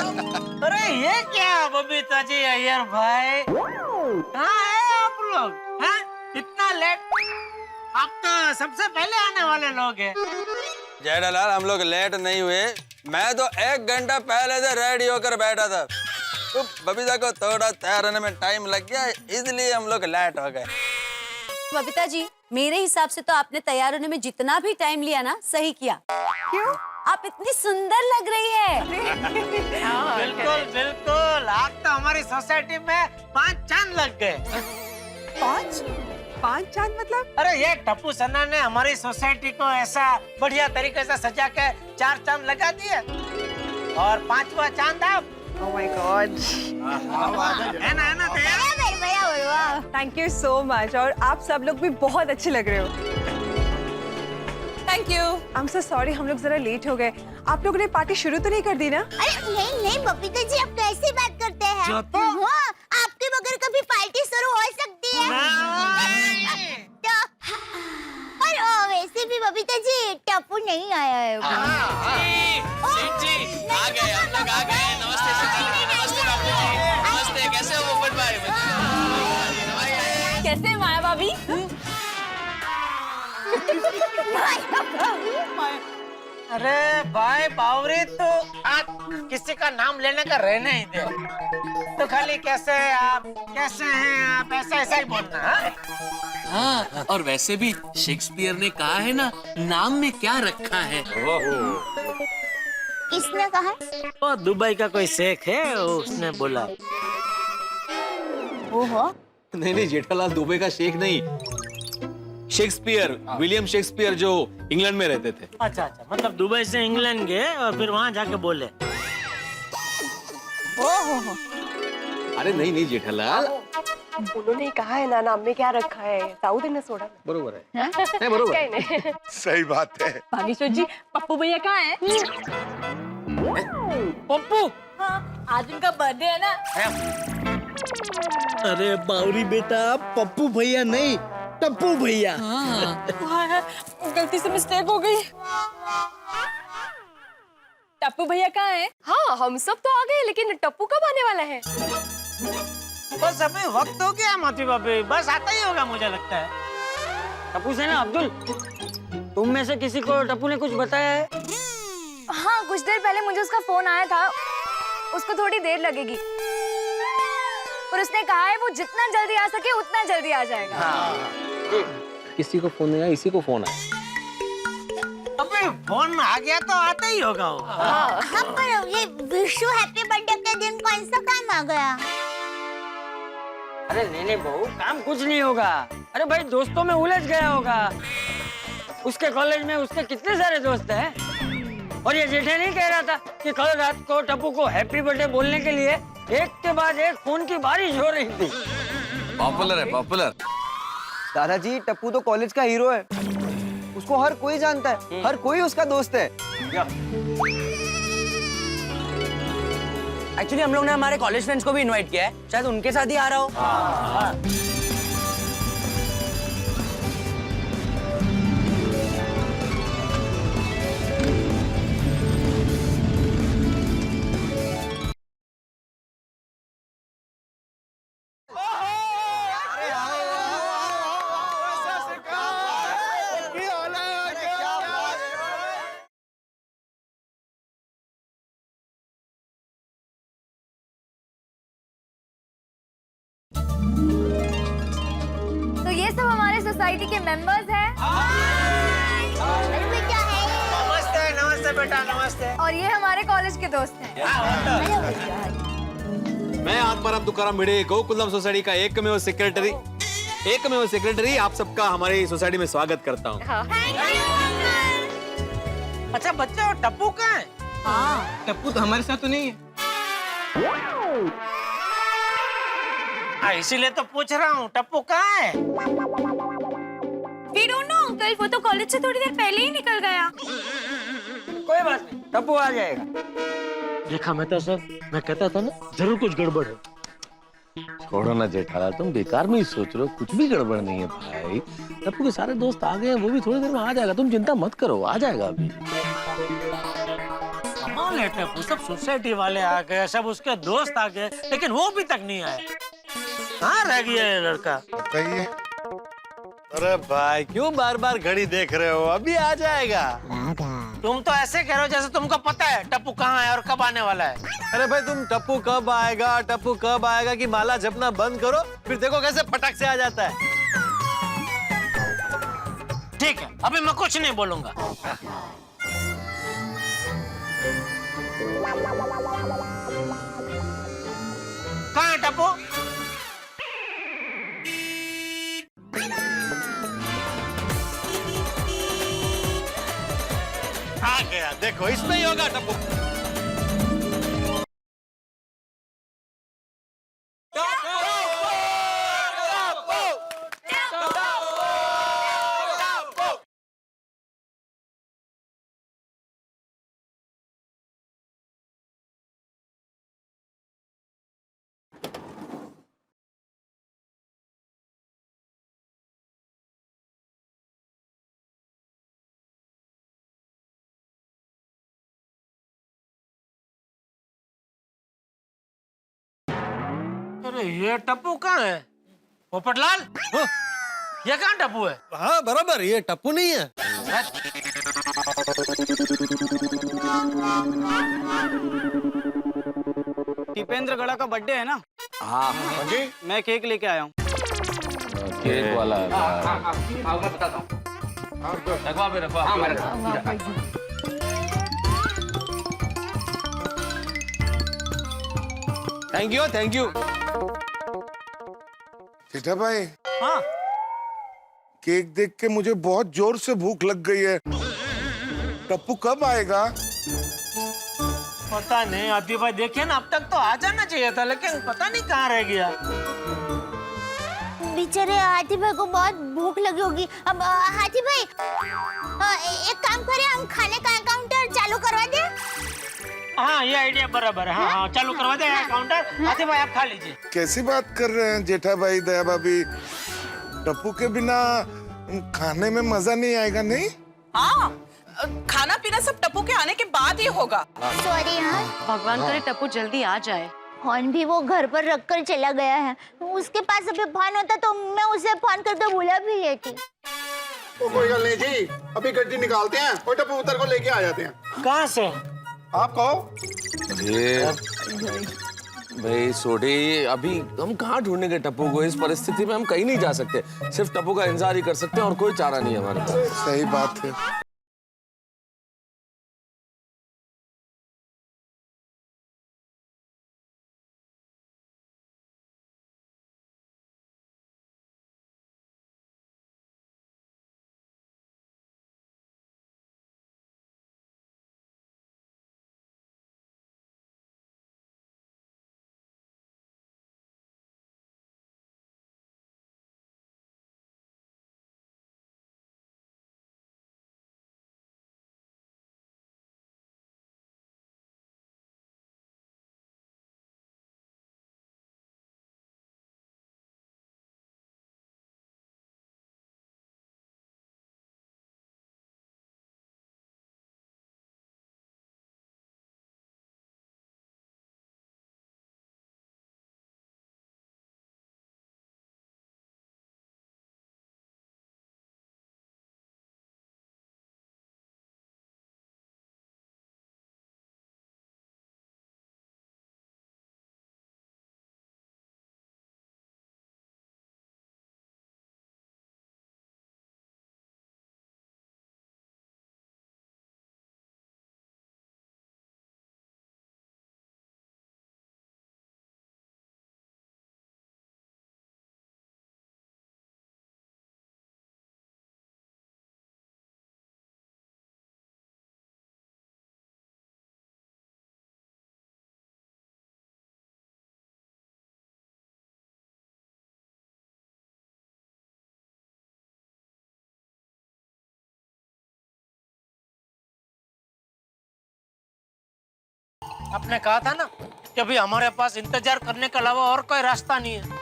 अरे ये क्या बबीता जी अय्यर भाई, कहाँ है आप लोग? हैं? इतना लेट? आप तो सबसे पहले आने वाले लोग हैं। जेठालाल हम लोग लेट नहीं हुए, मैं तो 1 घंटा पहले से रेडी होकर बैठा था। तो बबीता को थोड़ा तैयार होने में टाइम लग गया, इसलिए हम लोग लेट हो गए। बबीता जी मेरे हिसाब से तो आपने तैयार होने में जितना भी टाइम लिया ना सही किया। क्यों? आप इतनी सुंदर लग रही है। बिल्कुल बिल्कुल, आज तो हमारी सोसाइटी में 5 चांद लग गए। 5 चांद मतलब? अरे ये टप्पू सन्ना ने हमारी सोसाइटी को ऐसा बढ़िया तरीके से सजा के 4 चांद लगा दिए, और 5वां चांद आप। Oh my God! है ना तैयार? Thank you so much. और आप सब लोग भी बहुत अच्छे लग रहे हो। Thank you. I'm so sorry, हम लोग जरा लेट हो गए। आप लोगों ने पार्टी शुरू तो नहीं कर दी ना? अरे नहीं नहीं बबीता जी आप कैसी बात करते हैं? हाँ, आपके बगैर कभी पार्टी शुरू हो सकती है? तो, और वैसे भी बबीता जी टप्पू नहीं आया है। आ गए हम लोग, आ गए। नमस्ते नमस्ते बाबू जी, नमस्ते। कैसे हो पोपट भाई? कैसे माया भाभी? अरे भाई बावरी तो आज किसी का नाम लेने का रहने ही दे, तो खाली कैसे हैं आप, कैसे हैं आप, ऐसा ही बोलना। हाँ, और वैसे भी शेक्सपियर ने कहा है ना, नाम में क्या रखा है। किसने कहा? वो दुबई का कोई शेख है, उसने बोला। ओहो। नहीं जेठालाल दुबई का शेख नहीं, शेक्सपियर, विलियम शेक्सपियर जो इंग्लैंड में रहते थे। अच्छा, मतलब दुबई से इंग्लैंड गए और फिर वहाँ जाके बोले। ओहो। अरे नहीं जेठालाल, उन्होंने कहा है ना, नाम में क्या रखा है, साउथ ने सोडा। बरोबर है। नहीं बरोबर नहीं। सही बात है। भागीश्वर जी, पप्पू भैया कहाँ है? पप्पू? हाँ, आज उनका बर्थडे है ना। अरे बावरी बेटा, पप्पू भैया नहीं, टप्पू भैया। गलती से मिस्टेक हो गई। टप्पू भैया कहाँ है? हाँ, हम सब तो आ गए, लेकिन टप्पू कब आने वाला है? बस अभी वक्त हो गया माती बाबी, बस आता ही होगा मुझे लगता है। टप्पू से ना अब्दुल, तुम में से किसी को टप्पू ने कुछ बताया है? हाँ, कुछ देर पहले मुझे उसका फोन आया था, उसको थोड़ी देर लगेगी, पर उसने कहा है वो जितना जल्दी आ सके उतना जल्दी आ जाएगा। किसी को फोन नहीं आया, इसी को फोन आया। अबे फोन आ गया तो आता ही होगा वो। हाँ, पर ये विशु हैप्पी बर्थडे के दिन कौन सा काम आ गया? अरे नहीं बहू, काम कुछ नहीं होगा। अरे भाई दोस्तों में उलझ गया होगा, उसके कॉलेज में उसके कितने सारे दोस्त हैं। और ये जेठे नहीं कह रहा था कि कल रात को टप्पू को हैप्पी बर्थडे बोलने के लिए एक के बाद एक फोन की बारिश हो रही थी। पॉपुलर है, पॉपुलर। दादाजी टप्पू तो कॉलेज का हीरो है, उसको हर कोई जानता है, हर कोई उसका दोस्त है। एक्चुअली हम लोग ने हमारे कॉलेज फ्रेंड्स को भी इनवाइट किया है, शायद उनके साथ ही आ रहा हो। सोसाइटी के मेंबर्स हैं। अरे बेटा है। नमस्ते नमस्ते बेटा नमस्ते। और ये हमारे कॉलेज के दोस्त हैं। मैं आत्माराम तुकाराम भिड़े गोकुलम सोसाइटी का एकमेव सेक्रेटरी आप सबका हमारी सोसाइटी में स्वागत करता हूँ। अच्छा बच्चा और टप्पू कहाँ है? हाँ टप्पू तो हमारे साथ तो नहीं है। इसीलिए तो पूछ रहा हूँ टप्पू कहाँ है? We don't know अंकल, वो तो कॉलेज से थोड़ी देर पहले ही निकल गया। कोई बात नहीं टप्पू आ जाएगा। देखा मैं कहता था ना जरूर कुछ गड़बड़ है। छोड़ो ना जेठालाल, तुम बेकार में ही सोच रहे हो, कुछ भी गड़बड़ नहीं है भाई। टप्पू के सारे दोस्त आ गए हैं, वो भी थोड़ी देर में आ जाएगा, तुम चिंता मत करो, आ जाएगा अभी। कमाल है टप्पू, सब सोसाइटी वाले आ गए, सब उसके दोस्त आ गए, लेकिन वो भी तक नहीं आए। कहाँ रह गया ये लड़का? बताइए। अरे भाई क्यों बार बार घड़ी देख रहे हो, अभी आ जाएगा। तुम तो ऐसे कह रहे हो जैसे तुमको पता है टप्पू कहाँ है और कब आने वाला है। अरे भाई तुम टप्पू कब आएगा कि माला जपना बंद करो, फिर देखो कैसे फटक से आ जाता है। ठीक है अभी मैं कुछ नहीं बोलूंगा। कहाँ है टप्पू? आ गया, देखो इसमें ही होगा टप्पू। अरे ये टप्पू कहाँ है? पोपटलाल ये कहाँ टप्पू है? हाँ बराबर, ये टप्पू नहीं है। दीपेंद्र गड़ा का बर्थडे है ना? हाँ जी मैं केक लेके आया हूँ। केक वाला थैंक यू। जेठा भाई, हाँ केक देख के मुझे बहुत जोर से भूख लग गई है। टप्पू कब आएगा? पता नहीं आदि भाई, देखिए ना अब तक तो आ जाना चाहिए था, लेकिन पता नहीं कहाँ रह गया। बेचारे हाथी भाई को बहुत भूख लगी होगी। अब हाथी भाई एक काम करें, हम खाने का काउंटर चालू करवा दें। हाँ ये आइडिया बराबर है। हाँ चालू करवा दे काउंटर। हाथी भाई आप खा लीजिए। कैसी बात कर रहे हैं जेठा भाई, दया भाभी? टप्पू के बिना खाने में मजा नहीं आएगा, नहीं? हाँ खाना पीना सब टप्पू के आने के बाद ही होगा। सॉरी यार, भगवान करे टप्पू जल्दी आ जाए। फोन भी वो घर पर रख कर चला गया है। उसके पास अभी फोन होता तो मैं उसे फोन करके बुला भी लेती। तो कोई गल नहीं जी, अभी गड्डी निकालते हैं और टप्पू उतर को लेके आ जाते हैं। कहाँ से? आप कहो। भाई सोडी, अभी हम कहाँ ढूंढेंगे टप्पू को? इस परिस्थिति में हम कहीं नहीं जा सकते, सिर्फ टप्पू का इंतजार ही कर सकते हैं और कोई चारा नहीं है हमारे पास। सही बात है। आपने कहा था ना कि अभी हमारे पास इंतजार करने के अलावा और कोई रास्ता नहीं है।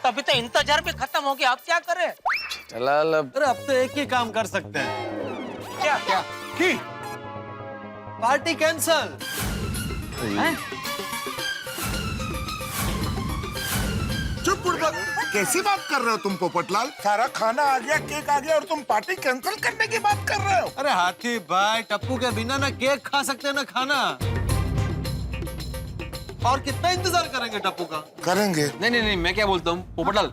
तभी तो इंतजार भी खत्म हो गया, अब क्या करें? जेठालाल अरे अब तो एक ही काम कर सकते हैं। क्या क्या? की पार्टी कैंसल। चुप बुड़बक, कैसी बात कर रहे हो तुम पोपटलाल? सारा खाना आ गया, केक आ गया और तुम पार्टी कैंसिल करने की बात कर रहे हो? अरे हाथी भाई, टप्पू के बिना ना केक खा सकते ना खाना। और कितना इंतजार करेंगे टप्पू का? करेंगे। नहीं, मैं क्या बोलता हूँ पोपटलाल,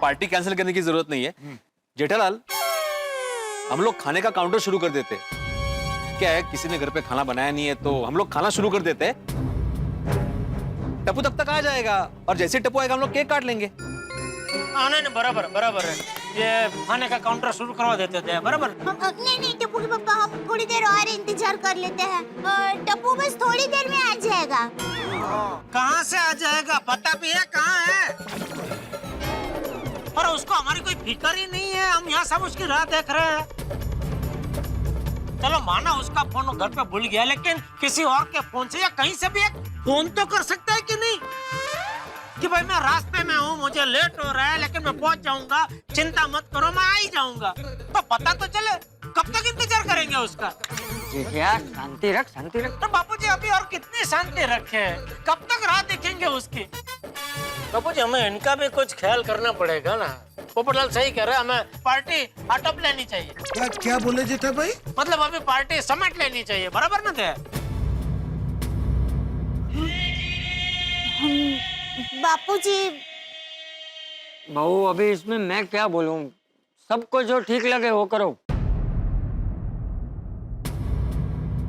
पार्टी कैंसिल करने की जरूरत नहीं है। जेठालाल, हम लोग खाने का काउंटर शुरू कर देते। क्या है, किसी ने घर पे खाना बनाया नहीं है तो हम लोग खाना शुरू कर देते हैं। टप्पू तब तक आ जाएगा और जैसे टप्पू आएगा हम लोग केक काट लेंगे। नहीं, बराबर है। ये खाने का काउंटर शुरू करवा देते थे, बराबर? नहीं टप्पू के पापा, हम थोड़ी देर और इंतजार कर लेते हैं। टप्पू बस थोड़ी देर में आ जाएगा। कहाँ से आ जाएगा? पता भी है कहाँ है? और उसको हमारी कोई फिक्र ही नहीं है, हम यहाँ सब उसकी राह देख रहे हैं। चलो माना उसका फोन घर पे भूल गया, लेकिन किसी और के फोन से या कहीं से भी एक फोन तो कर सकता है कि नहीं, कि भाई मैं रास्ते में हूँ, मुझे लेट हो रहा है, लेकिन मैं पहुंच जाऊंगा, चिंता मत करो, मैं आ ही जाऊंगा। तो पता तो चले, कब तक इंतजार करेंगे उसका? यार शांति रख। तो बापूजी अभी और कितनी शांति रखे, कब तक राह देखेंगे उसकी? बापूजी हमें इनका भी कुछ ख्याल करना पड़ेगा ना। पोपटलाल सही कह रहा है, हमें पार्टी अटप लेनी चाहिए। क्या बोले जेठा भाई? मतलब अभी पार्टी समेट लेनी चाहिए, बराबर ना थे? बापूजी, बहू अभी इसमें मैं क्या बोलूं, सबको जो ठीक लगे वो करो।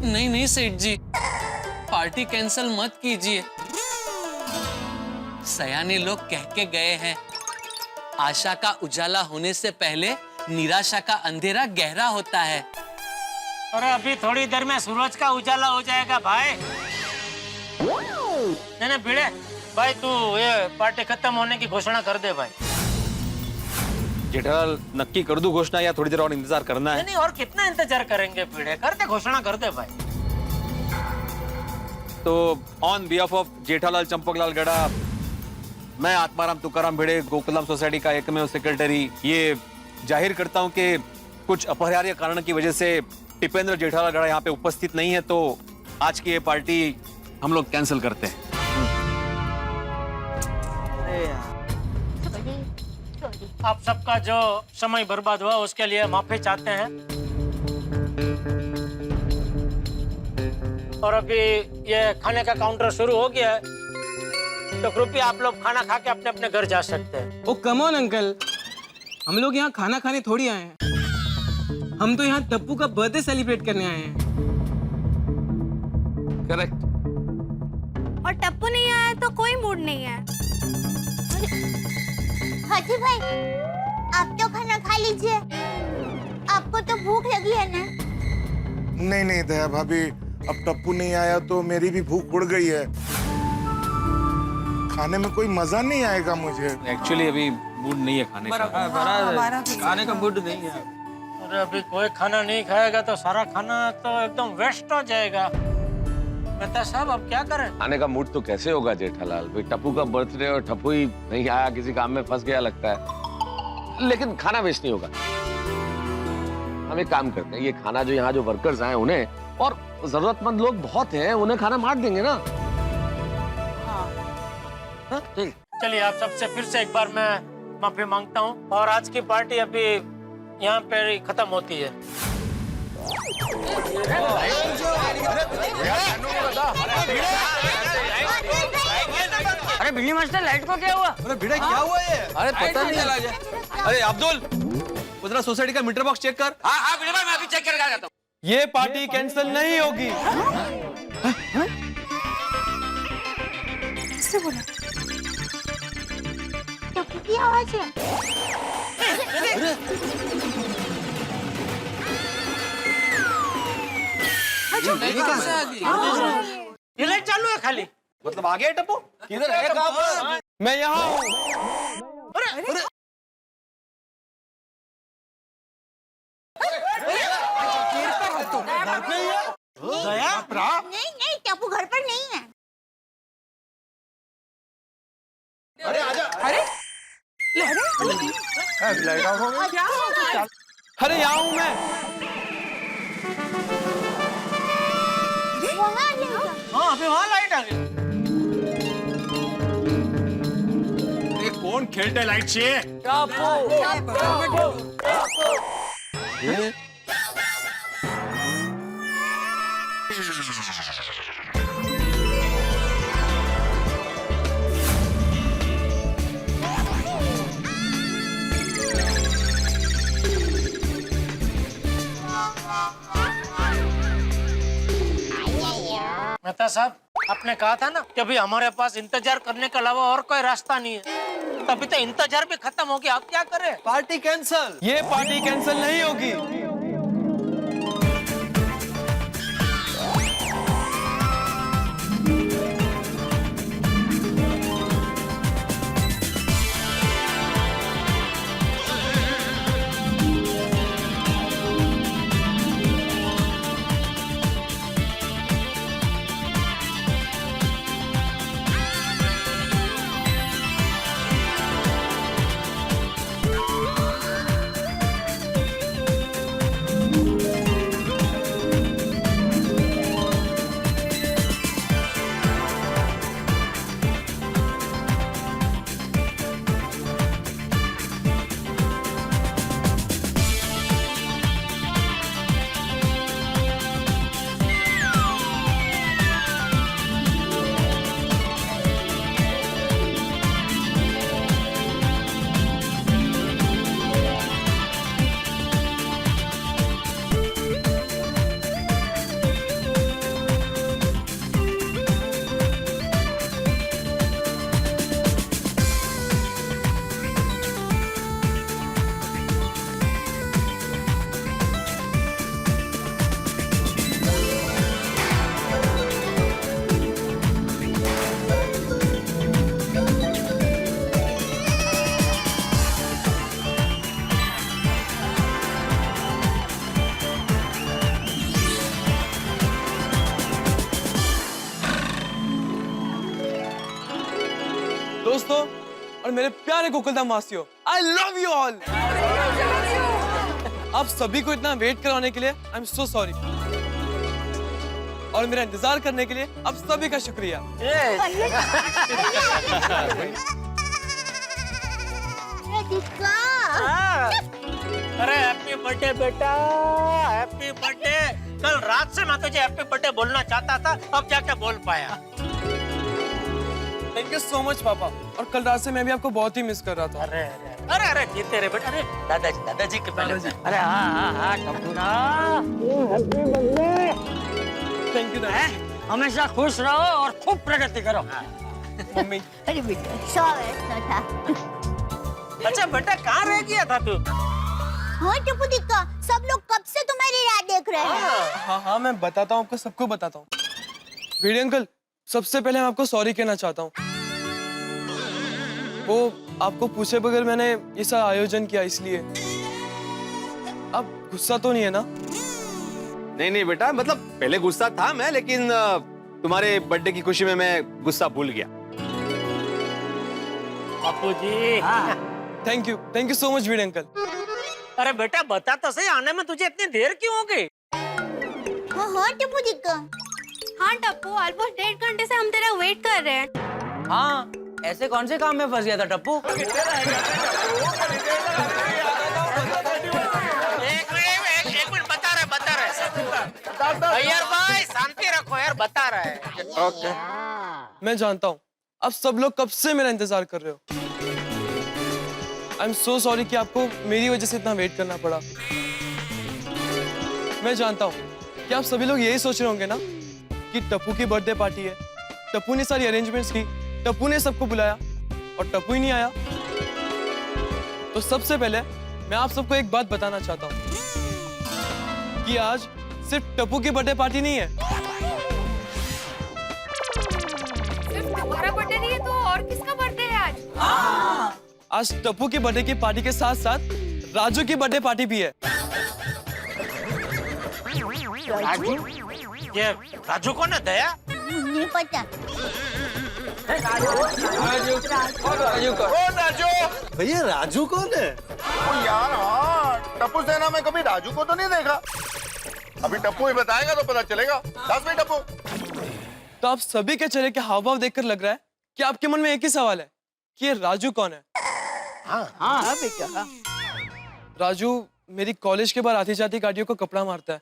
नहीं सेठ जी, पार्टी कैंसिल मत कीजिए। सयाने लोग कह के गए हैं, आशा का उजाला होने से पहले निराशा का अंधेरा गहरा होता है। अरे अभी थोड़ी देर में सूरज का उजाला हो जाएगा भाई। नहीं भिड़े भाई, तू ये पार्टी खत्म होने की घोषणा कर दे भाई। जेठालाल, नक्की कर दूं घोषणा या थोड़ी देर और इंतजार करना है? नहीं, और कितना इंतजार करेंगे भिड़े, करते घोषणा कर दे भाई। तो on behalf of Jethalal Champaklal गड़ा, मैं आत्माराम तुकाराम भिड़े, गोकुलम सोसाइटी का एकमेव सेक्रेटरी, ये जाहिर करता हूं कि कुछ अपरिहार्य कारण की वजह से टिपेंद्र जेठालाल गड़ा यहाँ पे उपस्थित नहीं है, तो आज की ये पार्टी हम लोग कैंसिल करते हैं। आप सबका जो समय बर्बाद हुआ उसके लिए माफी चाहते हैं। और अभी ये खाने का काउंटर शुरू हो गया है, तो कृपया आप लोग खाना खा के अपने अपने घर जा सकते हैं। ओ कम ऑन अंकल, हम लोग यहाँ खाना खाने थोड़ी आए हैं, हम तो यहाँ टप्पू का बर्थडे सेलिब्रेट करने आए हैं। करेक्ट। और टप्पू नहीं आया तो कोई मूड नहीं है। हाथी भाई, आप तो खाना खा लीजिए, आपको तो भूख लगी है ना? नहीं दया भाभी, अब टप्पू नहीं आया तो मेरी भी भूख उड़ गई है। खाने में कोई मजा नहीं आएगा मुझे। एक्चुअली अभी मूड नहीं है खाने का। खाने का मूड नहीं है। अरे अभी कोई खाना नहीं खाएगा तो सारा खाना तो एकदम वेस्ट हो जाएगा। मेहता साहब, अब क्या करें? खाने का मूड तो कैसे होगा जेठालाल भाई? टप्पू का बर्थडे और टप्पू ही नहीं आया, किसी काम में फंस गया लगता है। लेकिन खाना वेस्ट नहीं होगा। हम एक काम करते हैं, ये खाना जो यहाँ जो वर्कर्स आए उन्हें, और जरूरतमंद लोग बहुत हैं, उन्हें खाना बांट देंगे ना। चलिए, आप सबसे फिर से एक बार मैं माफी मांगता हूँ, और आज की पार्टी अभी यहाँ पे ही खत्म होती है। अरे बिल्ली मास्टर, लाइट को क्या हुआ? अरे भिड़ा, क्या हुआ ये? अरे पता नहीं चला गया। अरे अब्दुल, उधर सोसाइटी का मीटर बॉक्स चेक कर। हाँ बिल्ली भाई, मैं अभी चेक करके आ जाता हूँ। ये पार्टी कैंसिल नहीं होगी। किससे बोला? टप्पू की आवाज है। ये लाइट चालू है खाली? मतलब आ गया टप्पू? किधर है टप्पू? मैं यहाँ हूँ। नहीं, टप्पू घर क्या होगा? अरे यहाँ हूँ मैं। वहाँ ले जा। हाँ अभी वहाँ लाइट आ गई। ये कौन खेलते लाइट से? मेहता साहब, आपने कहा था ना कि अभी हमारे पास इंतजार करने के अलावा और कोई रास्ता नहीं है। तभी तो इंतजार भी खत्म हो गया, अब क्या करें? Party cancel. ये पार्टी कैंसल नहीं होगी। दोस्तों और मेरे प्यारे गोकुलधाम वासियों, आई लव यू ऑल। आप सभी को इतना वेट कराने के लिए आई एम सो सॉरी, और मेरा इंतजार करने के लिए आप सभी का शुक्रिया। अरे हैप्पी बर्थडे बेटा, हैप्पी बर्थडे। कल रात से मैं तुझे हैप्पी बर्थडे बोलना चाहता था, अब जाके बोल पाया। थैंक यू सो मच पापा, और कल रात से मैं भी आपको बहुत ही मिस कर रहा था। अरे अरे अरे अरे जीते रे बेटा। अरे दादाजी के पहले। अरे हाँ टप्पूरा, हैप्पी बर्थडे। थैंक यू दादाजी। हमेशा खुश रहो और खूब प्रगति करो। मम्मी। अरे बेटा, 100 ऐसा था। अच्छा बेटा, कहाँ रह गया था तू? हाँ टप्पू दिक्का, सब लोग कब से तुम्हारी राह देख रहे हैं। हाँ मैं बताता हूँ आपको, सबको बताता हूँ। भिड़े अंकल, सबसे पहले मैं आपको सॉरी कहना चाहता हूँ। वो आपको पूछे बगैर मैंने ये सारा आयोजन किया, इसलिए आप गुस्सा तो नहीं है ना? नहीं बेटा, मतलब पहले गुस्सा था मैं, लेकिन तुम्हारे बर्थडे की खुशी में मैं गुस्सा भूल गया। बापूजी। Thank you so much Bhide uncle. अरे बेटा बता तो सही, आने में तुझे इतनी देर क्यों हो गई? हाँ टप्पू दिक्का। हाँ टप्पू, ऑलमोस्ट 1.5 घंटे से हम तेरा वेट कर रहे हैं। हाँ, ऐसे कौन से काम में फंस गया था टप्पू? एक मिनट, बता रहे। यार भाई शांति रखो यार, बता रहा है। ओके। मैं जानता हूँ आप सब लोग कब से मेरा इंतजार कर रहे हो। आई एम सो सॉरी कि आपको मेरी वजह से इतना वेट करना पड़ा। मैं जानता हूँ कि आप सभी लोग यही सोच रहे होंगे ना कि टप्पू की बर्थडे पार्टी है, टप्पू ने सारी अरेंजमेंट्स की, टप्पू ने सबको बुलाया और टप्पू ही नहीं आया। तो सबसे पहले मैं आप सबको एक बात बताना चाहता हूँ कि आज सिर्फ टप्पू की बर्थडे पार्टी नहीं है। सिर्फ तुम्हारा बर्थडे नहीं है तो और किसका बर्थडे है आज? आज टप्पू की बर्थडे की पार्टी के साथ साथ राजू की बर्थडे पार्टी भी है। राजू? ये राजू कौन है? दया? नहीं पता। राजू भैया राजू कौन है? यार हाँ, टप्पू सेना में कभी राजू को तो नहीं देखा। अभी टप्पू ही बताएगा तो पता चलेगा। दस मिनट टप्पू। तो आप सभी के चेहरे के हाव भाव देखकर लग रहा है कि आपके मन में एक ही सवाल है कि ये राजू कौन है? हाँ बेटा। राजू मेरी कॉलेज के बाहर आती जाती गाड़ियों को कपड़ा मारता है।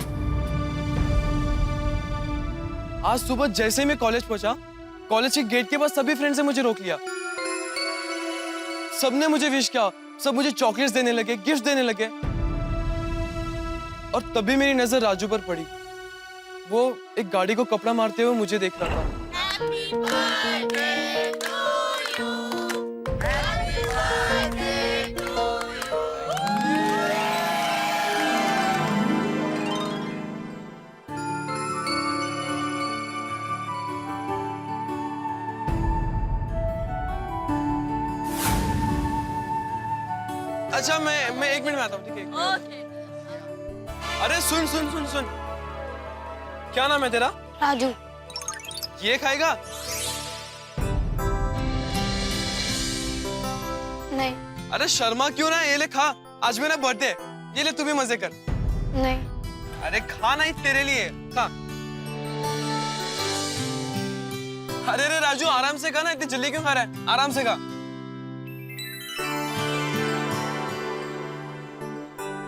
आज सुबह जैसे ही मैं कॉलेज पहुंचा, कॉलेज के गेट के पास सभी फ्रेंड्स ने मुझे रोक लिया। सबने मुझे विश किया, सब मुझे चॉकलेट्स देने लगे, गिफ्ट देने लगे। और तभी मेरी नजर राजू पर पड़ी। वो एक गाड़ी को कपड़ा मारते हुए मुझे देख रहा था। अच्छा मैं 1 मिनट में आता हूँ, ठीक है? अरे सुन सुन सुन सुन, क्या नाम है तेरा? राजू। ये खाएगा? नहीं। अरे शर्मा क्यों ना, ये ले खा, आज मेरा बर्थडे है, ये ले तू भी मजे कर। नहीं। अरे खा नहीं, तेरे लिए खा। अरे रे राजू आराम से खा ना, इतनी जल्दी क्यों खा रहा है? आराम से खा।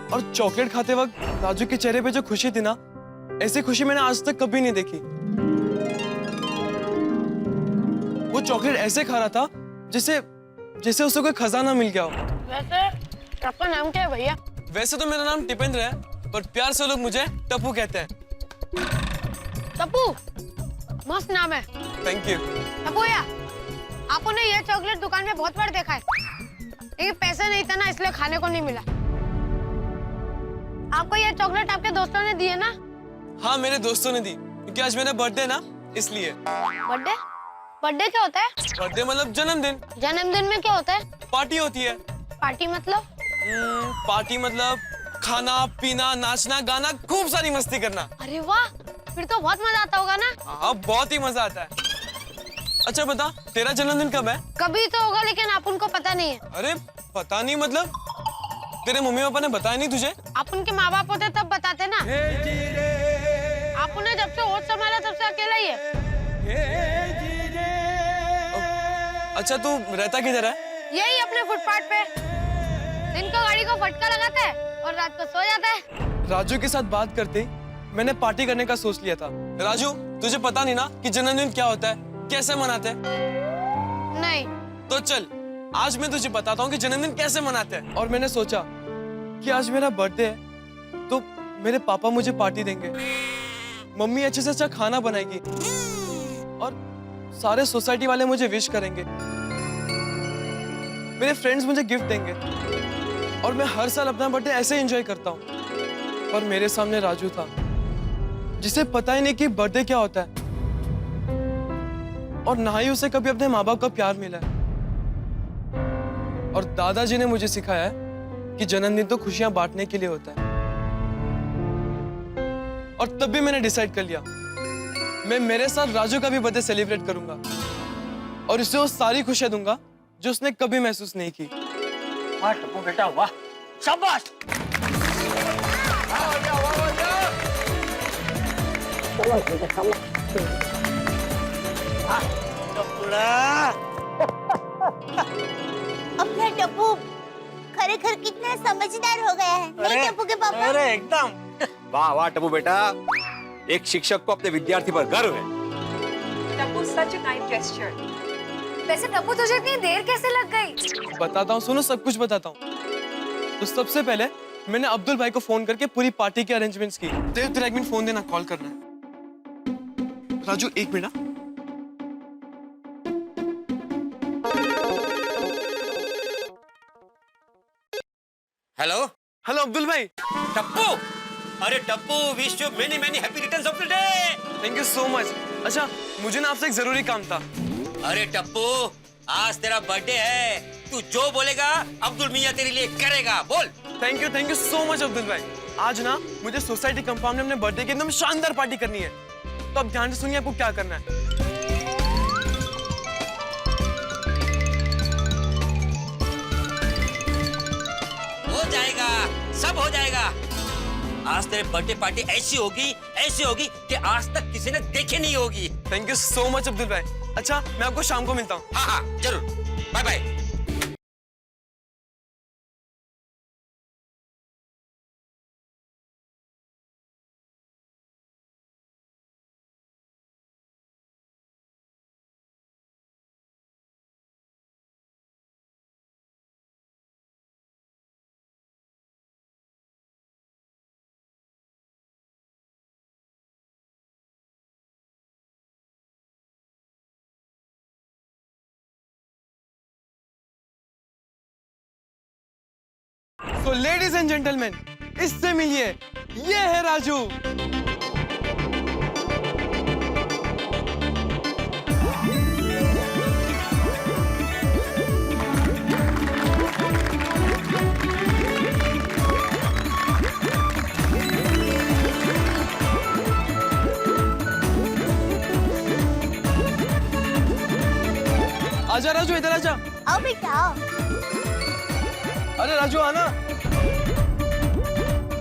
और चॉकलेट खाते वक्त राजू के चेहरे पे जो खुशी थी ना, ऐसी खुशी मैंने आज तक कभी नहीं देखी। वो चॉकलेट ऐसे खा रहा था जैसे जैसे उसे कोई खजाना मिल गया हो। वैसे आपका नाम क्या है भैया? वैसे तो मेरा नाम टिपेंद्र है, पर प्यार से लोग मुझे टप्पू कहते हैं। टप्पू, मस्त नाम है। Thank you. टप्पू भैया, आपने ये चॉकलेट दुकान में बहुत बार देखा है, लेकिन पैसे नहीं था ना, इसलिए खाने को नहीं मिला। आपको ये चॉकलेट आपके दोस्तों ने दी है ना? हाँ मेरे दोस्तों ने दी, क्योंकि आज मेरा बर्थडे है ना, इसलिए। बर्थडे? बर्थडे क्या होता है? बर्थडे मतलब जन्मदिन। जन्मदिन में क्या होता है? पार्टी होती है। पार्टी मतलब? पार्टी मतलब खाना पीना, नाचना गाना, खूब सारी मस्ती करना। अरे वाह, फिर तो बहुत मजा आता होगा ना? हाँ बहुत ही मजा आता है। अच्छा बता, तेरा जन्मदिन कब है? कभी तो होगा, लेकिन आप उनको पता नहीं है। अरे पता नहीं मतलब? तेरे मम्मी पापा ने बताया नहीं तुझे? आप उनके माँ बाप होते तब बताते ना। आपने जब से होश संभाला तब से अकेला ही है। अच्छा तू रहता किधर है? यही अपने फुटपाथ पे। दिन को गाड़ी को फटका लगाता है और रात को सो जाता है। राजू के साथ बात करते ही मैंने पार्टी करने का सोच लिया था। राजू तुझे पता नहीं ना कि जन्मदिन क्या होता है, कैसे मनाते हैं? नहीं। तो चल आज मैं तुझे बताता हूँ कि जन्मदिन कैसे मनाते हैं। और मैंने सोचा कि आज मेरा बर्थडे है तो मेरे पापा मुझे पार्टी देंगे, मम्मी अच्छे से अच्छा खाना बनाएगी और सारे सोसाइटी वाले मुझे विश करेंगे, मेरे फ्रेंड्स मुझे गिफ्ट देंगे और मैं हर साल अपना बर्थडे ऐसे एंजॉय करता हूँ। पर मेरे सामने राजू था जिसे पता ही नहीं कि बर्थडे क्या होता है और ना ही उसे कभी अपने माँ बाप का प्यार मिला है। और दादाजी ने मुझे सिखाया है कि जन्मदिन तो खुशियां बांटने के लिए होता है। और तब भी मैंने डिसाइड कर लिया मैं मेरे साथ राजू का भी बर्थडे सेलिब्रेट करूंगा और उसे वो सारी खुशियां दूंगा जो उसने कभी महसूस नहीं की। वाह टप्पू बेटा वाह, शाबाश। अपना टप्पू खरेखर कितना समझदार हो गया है, नहीं टप्पू के पापा? अरे एकदम। वाह वाह टप्पू बेटा, एक शिक्षक को अपने विद्यार्थी पर गर्व है। टप्पू सच अ नाइस जेस्चर। वैसे टप्पू तुझे इतनी देर कैसे लग गई? बताता हूँ, सुनो सब कुछ बताता हूँ। तो सबसे पहले मैंने अब्दुल भाई को फोन करके पूरी पार्टी के अरेंजमेंट्स की। तेरा 1 मिनट फोन देना, कॉल करना है। Raju 1 minute. Hello hello Abdul भाई। टप्पू, अरे Tappu wish you many many happy returns of the day. Thank you so much. अच्छा मुझे ना आपसे एक जरूरी काम था। अरे टप्पू आज तेरा बर्थडे है, तू जो बोलेगा अब्दुल मियां तेरे लिए करेगा, बोल। Thank you so much Abdul भाई। आज ना मुझे सोसाइटी कंपाउंड में अपने बर्थडे की एकदम शानदार पार्टी करनी है, तो आप ध्यान से सुनिए आपको क्या करना है। सब हो जाएगा। आज तेरे बर्थडे पार्टी ऐसी होगी कि आज तक किसी ने देखी नहीं होगी। Thank you so much Abdul भाई। अच्छा, मैं आपको शाम को मिलता हूँ। हाँ हाँ जरूर, बाय बाय। तो लेडीज एंड जेंटलमैन, इससे मिलिए, ये है राजू। आजा राजू, इधर आजा। आओ बेटा आओ। अरे राजू आना।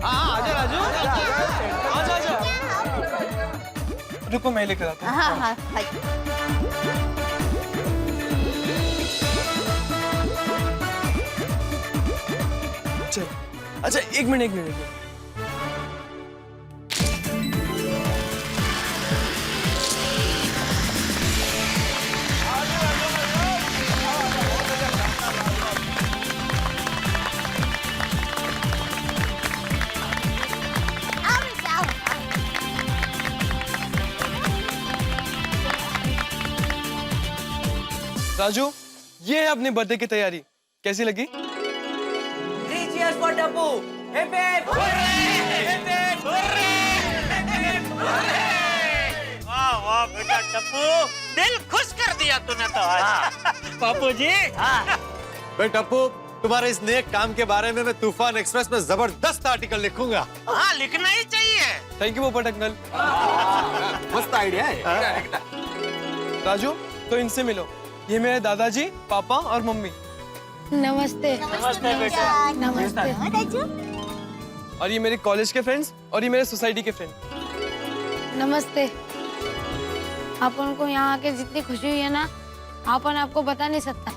हाँ आजा राजू, आजा आजा। रुको मैं लेकर आता हूँ। हाँ हाँ हाँ। चल, अच्छा एक मिनट। आओ बेटा आओ। राजू, ये है अपने बर्थडे की तैयारी, कैसी लगी? Three cheers for Tappu. Hip hip hooray! Hip hip hooray! वाह वाह बेटा टप्पू, दिल खुश कर दिया तूने तो आज। बापू जी। भाई टप्पू, तुम्हारे इस नेक काम के बारे में मैं तूफान एक्सप्रेस में जबरदस्त आर्टिकल लिखूंगा। हाँ लिखना ही चाहिए। थैंक यू पोपट अंकल। मस्त आइडिया है। राजू, तो इनसे मिलो, ये मेरे दादाजी, पापा और मम्मी। नमस्ते। नमस्ते बेटा। नमस्ते। राजू। और ये मेरे कॉलेज के फ्रेंड्स और ये मेरे सोसाइटी के फ्रेंड। नमस्ते। अपन को यहाँ आके जितनी खुशी हुई है ना, अपन आपको बता नहीं सकता।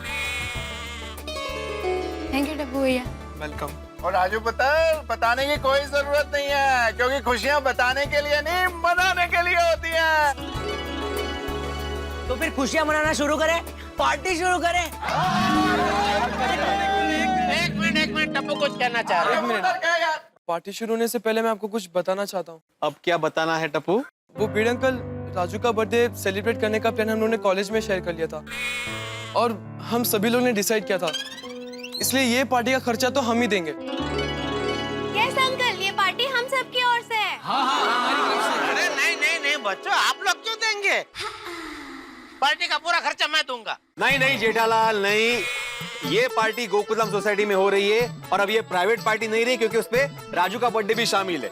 थैंक यू टप्पू भैया। वेलकम। और राजू पता है, बताने की कोई जरूरत नहीं है, क्योंकि खुशियाँ बताने के लिए नहीं, मनाने के लिए होती हैं। तो फिर खुशियां मनाना शुरू करें, पार्टी शुरू करें। एक मिनट टप्पू कुछ कहना चाह रहे एक मिनट, पार्टी शुरू होने से पहले मैं आपको कुछ बताना चाहता हूँ। अब क्या बताना है टप्पू? वो बीड़ अंकल, राजू का बर्थडे सेलिब्रेट करने का प्लान हम लोगों ने कॉलेज में शेयर कर लिया था और हम सभी लोगों ने डिसाइड किया था, इसलिए ये पार्टी का खर्चा तो हम ही देंगे। यस अंकल, ये पार्टी हम सब की ओर से है। अरे नहीं बच्चों, आप लोग क्यों देंगे? पार्टी का पूरा खर्चा मैं दूंगा। नहीं जेठालाल नहीं, ये पार्टी गोकुलम सोसाइटी में हो रही है और अब ये प्राइवेट पार्टी नहीं रही, क्योंकि उसमें राजू का बर्थडे भी शामिल है।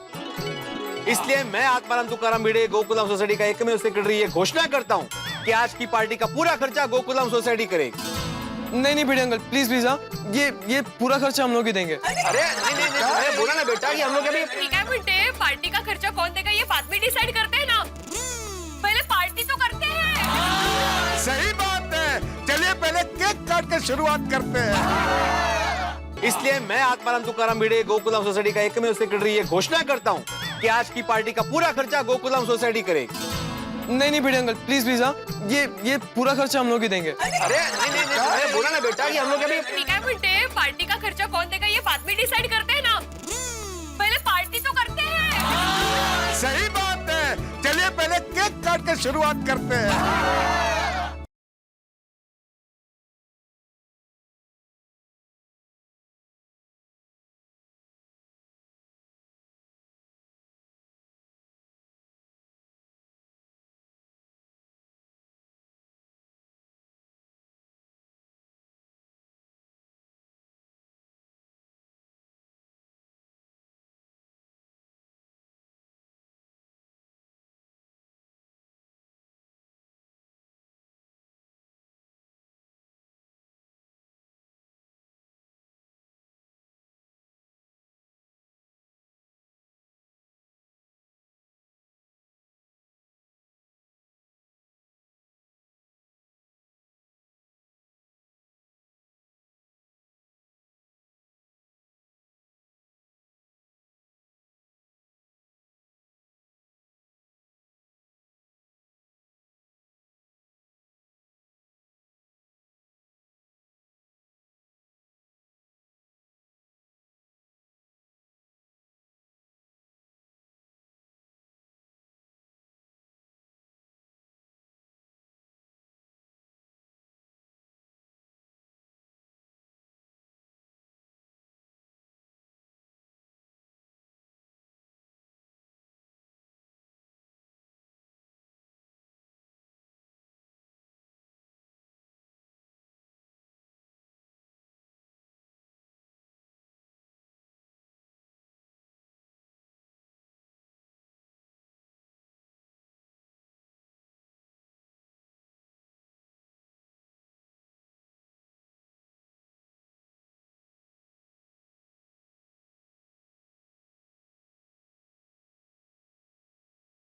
इसलिए मैं आत्माराम तुकाराम भिड़े गोकुलम सोसाइटी का एकमेव सेक्रेटरी ये घोषणा करता हूँ कि आज की पार्टी का पूरा खर्चा गोकुलम सोसाइटी करेगी। नहीं भिड़े अंकल, प्लीज हाँ, ये पूरा खर्चा हम लोग ही देंगे। अरे नहीं बोला ना बेटा कि हम लोग अभी ठीक है बेटे, पार्टी का खर्चा कौन देगा ये बाद में डिसाइड करते हैं ना, पहले पार्टी तो करते हैं। सही बात है, चलिए पहले केक काट कर शुरुआत करते हैं। इसलिए मैं आत्माराम तुकाराम भिड़े गोकुलम सोसाइटी का एकमेव सेक्रेटरी ये घोषणा करता हूँ कि आज की पार्टी का पूरा खर्चा गोकुलम सोसाइटी करेगी। नहीं भिड़े अंकल, प्लीज हाँ, ये पूरा खर्चा हम लोग ही देंगे। अरे नहीं बोला ना बेटा कि हम लोग अभी ठीक है बेटे, पार्टी का खर्चा कौन देगा ये बाद में डिसाइड करते हैं ना, पहले पार्टी तो करते हैं। सही बात है, चलिए पहले केक काट कर शुरुआत करते हैं।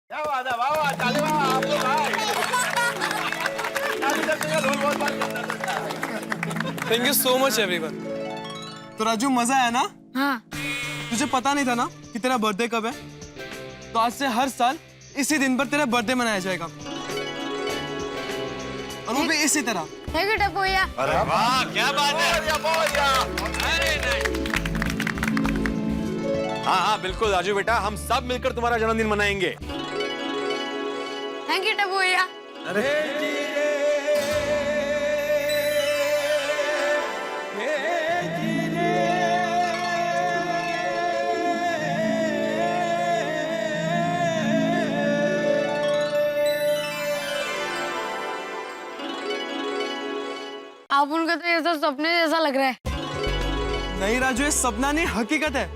क्या बात है, वाह वाह, ताली वाह, आप तो भाई। ताली करते हैं, ढोल बहुत बार। Thank you so much everyone. तो राजू मजा आया ना? हाँ। तुझे पता नहीं था ना कि तेरा बर्थडे कब है? तो आज से हर साल इसी दिन पर तेरा बर्थडे मनाया जाएगा, और वो भी इसी तरह। थैंक यू टप्पू भैया। अरे वाह, क्या बात है। हाँ हाँ बिल्कुल राजू बेटा, हम सब मिलकर तुम्हारा जन्मदिन मनाएंगे। थैंक यू टप्पू भैया। आप उनका तो ये सब सपने जैसा लग रहा है। नहीं राजू, ये सपना नहीं, हकीकत है।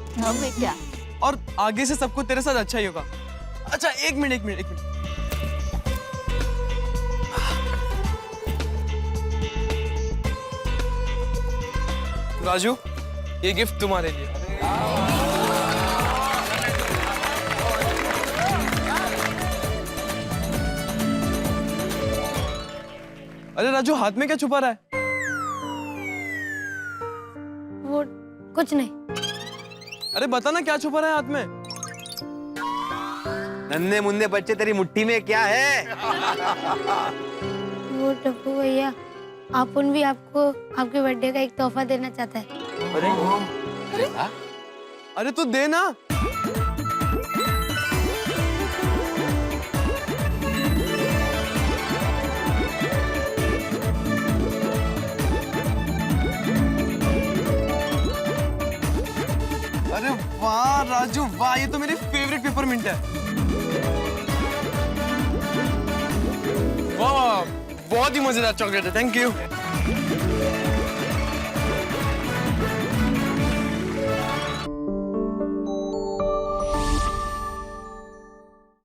क्या? और आगे से सबको तेरे साथ अच्छा ही होगा। अच्छा एक मिनट। राजू, ये गिफ्ट तुम्हारे लिए। अरे राजू, हाथ में क्या छुपा रहा है? वो कुछ नहीं। अरे बता ना, क्या छुपा रहा है हाथ में? नन्हे मुन्ने बच्चे, तेरी मुट्ठी में क्या है? वो टप्पू भैया, आपन भी आपको आपके बर्थडे का एक तोहफा देना चाहता है। अरे तू दे ना। अरे वाह राजू वाह, ये तो मेरी फेवरेट पेपरमिंट है। वाह, बहुत ही मजेदार चॉकलेट है, थैंक यू।